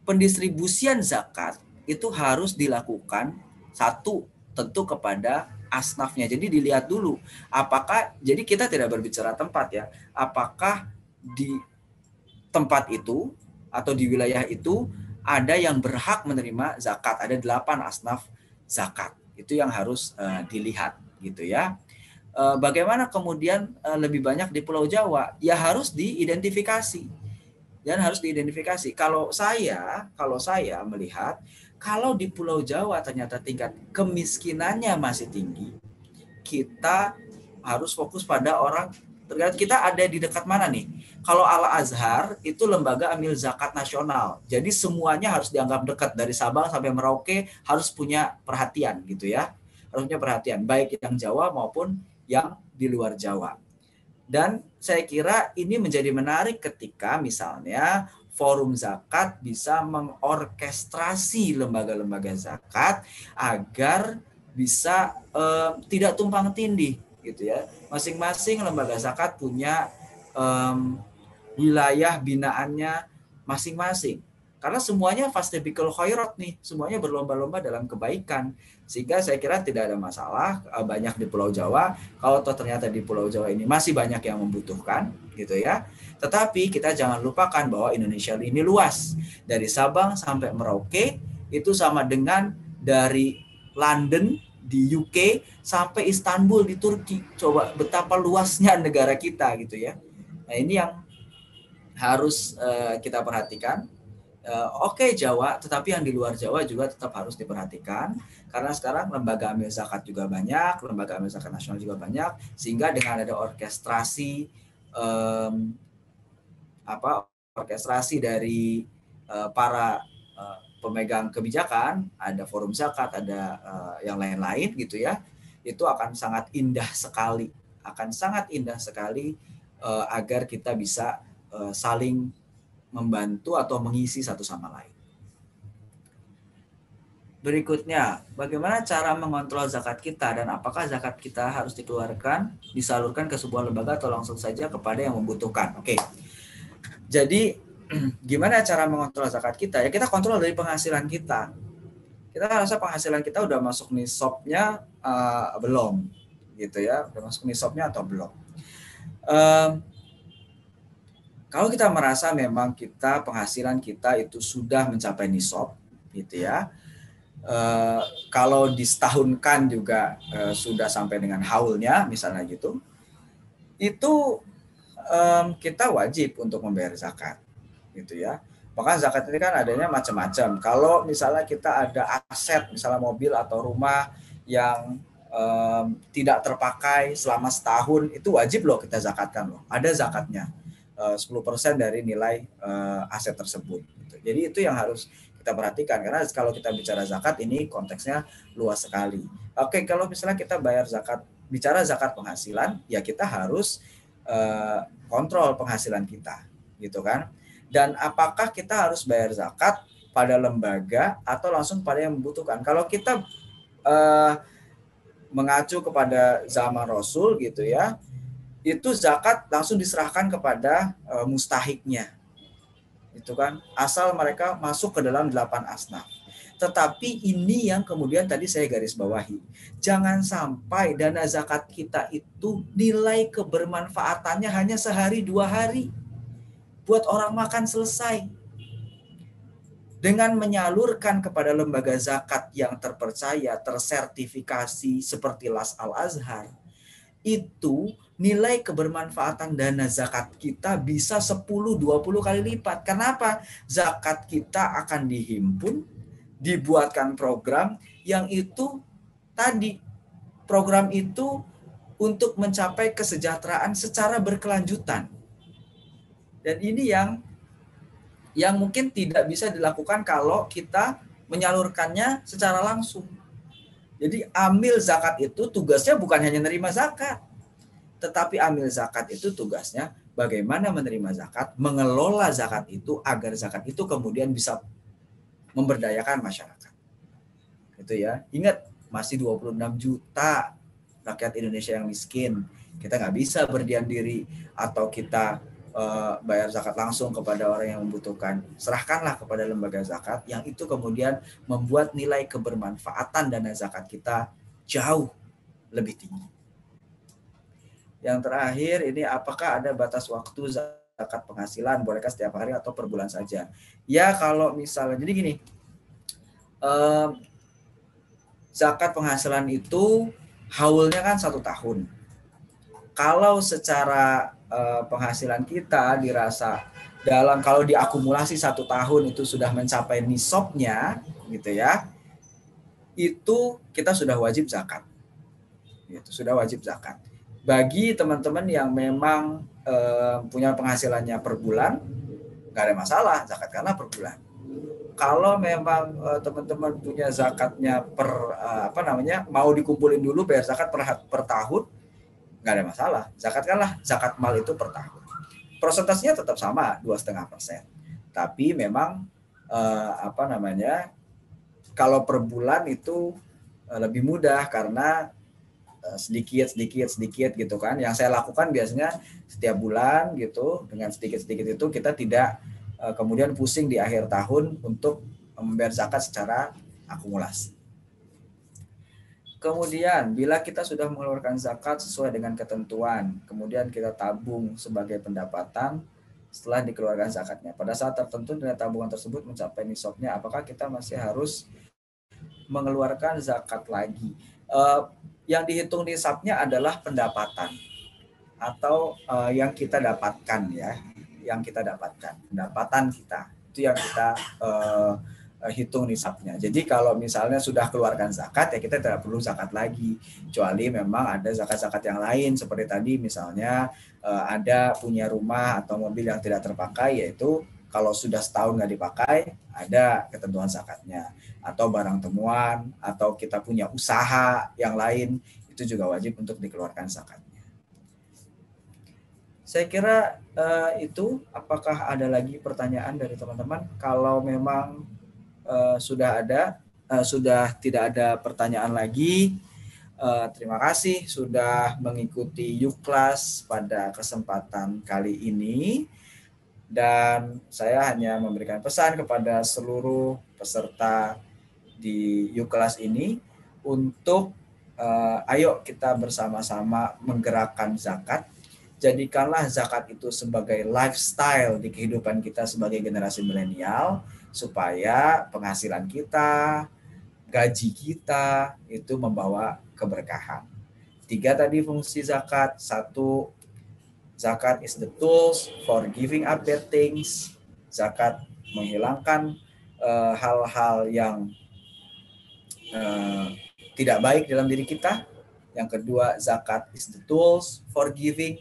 pendistribusian zakat itu harus dilakukan satu tentu kepada asnafnya. Jadi dilihat dulu apakah, jadi kita tidak berbicara tempat ya, apakah di tempat itu atau di wilayah itu ada yang berhak menerima zakat. Ada 8 asnaf zakat. Itu yang harus dilihat gitu ya. Bagaimana kemudian lebih banyak di Pulau Jawa? Ya harus diidentifikasi. Dan harus diidentifikasi. Kalau saya melihat kalau di Pulau Jawa ternyata tingkat kemiskinannya masih tinggi, kita harus fokus pada orang tergantung kita ada di dekat mana nih. Kalau Al-Azhar itu lembaga amil zakat nasional. Jadi semuanya harus dianggap dekat dari Sabang sampai Merauke, harus punya perhatian gitu ya. Harus punya perhatian baik yang Jawa maupun yang di luar Jawa. Dan saya kira ini menjadi menarik ketika misalnya Forum Zakat bisa mengorkestrasi lembaga-lembaga zakat agar bisa tidak tumpang tindih gitu ya. Masing-masing lembaga zakat punya wilayah binaannya masing-masing. Karena semuanya fastabiqul khairat nih, semuanya berlomba-lomba dalam kebaikan. Sehingga saya kira tidak ada masalah banyak di Pulau Jawa. Kalau ternyata di Pulau Jawa ini masih banyak yang membutuhkan gitu ya. Tetapi kita jangan lupakan bahwa Indonesia ini luas. Dari Sabang sampai Merauke itu sama dengan dari London di UK sampai Istanbul di Turki. Coba betapa luasnya negara kita gitu ya. Nah, ini yang harus kita perhatikan. Oke, Jawa, tetapi yang di luar Jawa juga tetap harus diperhatikan karena sekarang lembaga amil zakat juga banyak, lembaga amil zakat nasional juga banyak, sehingga dengan ada orkestrasi orkestrasi dari para pemegang kebijakan, ada forum zakat, ada yang lain-lain gitu ya, itu akan sangat indah sekali, agar kita bisa saling membantu atau mengisi satu sama lain. Berikutnya, bagaimana cara mengontrol zakat kita dan apakah zakat kita harus dikeluarkan, disalurkan ke sebuah lembaga atau langsung saja kepada yang membutuhkan. Oke. Jadi, gimana cara mengontrol zakat kita? Ya kita kontrol dari penghasilan kita. Kita rasa penghasilan kita udah masuk nisabnya belum, gitu ya, udah masuk nisabnya atau belum. Kalau kita merasa memang penghasilan kita itu sudah mencapai nisab, gitu ya. Kalau disetahunkan juga sudah sampai dengan haulnya, misalnya gitu, itu kita wajib untuk membayar zakat, gitu ya. Bahkan zakat ini kan adanya macam-macam. Kalau misalnya kita ada aset, misalnya mobil atau rumah yang tidak terpakai selama setahun, itu wajib loh kita zakatkan loh. Ada zakatnya. 10% dari nilai aset tersebut. Jadi itu yang harus kita perhatikan karena kalau kita bicara zakat ini konteksnya luas sekali. Oke, kalau misalnya kita bicara zakat penghasilan, ya kita harus kontrol penghasilan kita, gitu kan? Dan apakah kita harus bayar zakat pada lembaga atau langsung pada yang membutuhkan? Kalau kita mengacu kepada zaman Rasul, gitu ya, itu zakat langsung diserahkan kepada mustahiknya, itu kan, asal mereka masuk ke dalam 8 asnaf. Tetapi ini yang kemudian tadi saya garis bawahi, jangan sampai dana zakat kita itu nilai kebermanfaatannya hanya sehari 2 hari, buat orang makan selesai. Dengan menyalurkan kepada lembaga zakat yang terpercaya, tersertifikasi seperti Las Al-Azhar, itu nilai kebermanfaatan dana zakat kita bisa 10-20 kali lipat. Kenapa? Zakat kita akan dihimpun, dibuatkan program yang itu tadi, program itu untuk mencapai kesejahteraan secara berkelanjutan. Dan ini yang mungkin tidak bisa dilakukan kalau kita menyalurkannya secara langsung. Jadi amil zakat itu tugasnya bukan hanya menerima zakat, tetapi amil zakat itu tugasnya bagaimana menerima zakat, mengelola zakat itu agar zakat itu kemudian bisa memberdayakan masyarakat. Gitu ya. Ingat, masih 26 juta rakyat Indonesia yang miskin. Kita nggak bisa berdiam diri atau kita bayar zakat langsung kepada orang yang membutuhkan. Serahkanlah kepada lembaga zakat yang itu kemudian membuat nilai kebermanfaatan dana zakat kita jauh lebih tinggi. Yang terakhir ini, apakah ada batas waktu zakat penghasilan? Bolehkah setiap hari atau per bulan saja? Ya kalau misalnya, jadi gini, zakat penghasilan itu haulnya kan 1 tahun. Kalau secara penghasilan kita dirasa kalau diakumulasi 1 tahun itu sudah mencapai nisabnya, gitu ya, itu kita sudah wajib zakat. Itu sudah wajib zakat. Bagi teman-teman yang memang punya penghasilannya per bulan, nggak ada masalah, zakatkanlah per bulan. Kalau memang teman-teman punya zakatnya mau dikumpulin dulu bayar zakat per tahun, nggak ada masalah, zakatkanlah zakat mal itu per tahun. Persentasenya tetap sama 2,5%. Tapi memang kalau per bulan itu lebih mudah karena sedikit gitu kan. Yang saya lakukan biasanya setiap bulan gitu, dengan sedikit itu kita tidak kemudian pusing di akhir tahun untuk membayar zakat secara akumulasi. Kemudian bila kita sudah mengeluarkan zakat sesuai dengan ketentuan, kemudian kita tabung sebagai pendapatan setelah dikeluarkan zakatnya. Pada saat tertentu nilai tabungan tersebut mencapai nisabnya, apakah kita masih harus mengeluarkan zakat lagi? Yang dihitung nisabnya adalah pendapatan atau yang kita dapatkan ya, pendapatan kita itu yang kita hitung nisabnya. Jadi kalau misalnya sudah keluarkan zakat ya kita tidak perlu zakat lagi, kecuali memang ada zakat-zakat yang lain seperti tadi misalnya ada punya rumah atau mobil yang tidak terpakai, yaitu kalau sudah setahun nggak dipakai ada ketentuan zakatnya, atau barang temuan, atau kita punya usaha yang lain itu juga wajib untuk dikeluarkan zakatnya. Saya kira itu. Apakah ada lagi pertanyaan dari teman-teman? Kalau memang sudah tidak ada pertanyaan lagi, terima kasih sudah mengikuti Yuklas pada kesempatan kali ini. Dan saya hanya memberikan pesan kepada seluruh peserta di Yuklas ini untuk ayo kita bersama-sama menggerakkan zakat. Jadikanlah zakat itu sebagai lifestyle di kehidupan kita sebagai generasi milenial, supaya penghasilan kita, gaji kita itu membawa keberkahan. 3 tadi fungsi zakat. 1, zakat is the tools for giving up bad things. Zakat menghilangkan hal-hal yang tidak baik dalam diri kita. Yang kedua, zakat is the tools for giving.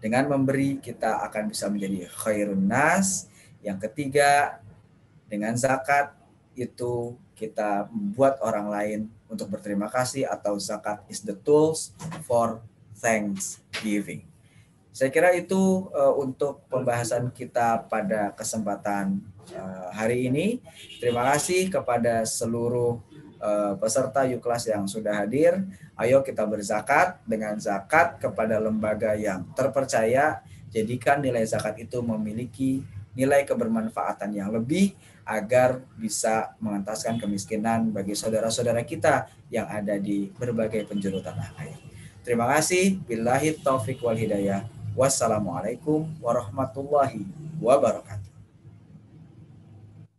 Dengan memberi kita akan bisa menjadi khairun nas. Yang ketiga, dengan zakat itu kita membuat orang lain untuk berterima kasih, atau zakat is the tools for thanksgiving. Saya kira itu untuk pembahasan kita pada kesempatan hari ini. Terima kasih kepada seluruh peserta Yuklas yang sudah hadir. Ayo kita berzakat, dengan zakat kepada lembaga yang terpercaya. Jadikan nilai zakat itu memiliki nilai kebermanfaatan yang lebih, agar bisa mengentaskan kemiskinan bagi saudara-saudara kita yang ada di berbagai penjuru tanah air. Terima kasih. Billahi taufik wal hidayah. Wassalamualaikum warahmatullahi wabarakatuh.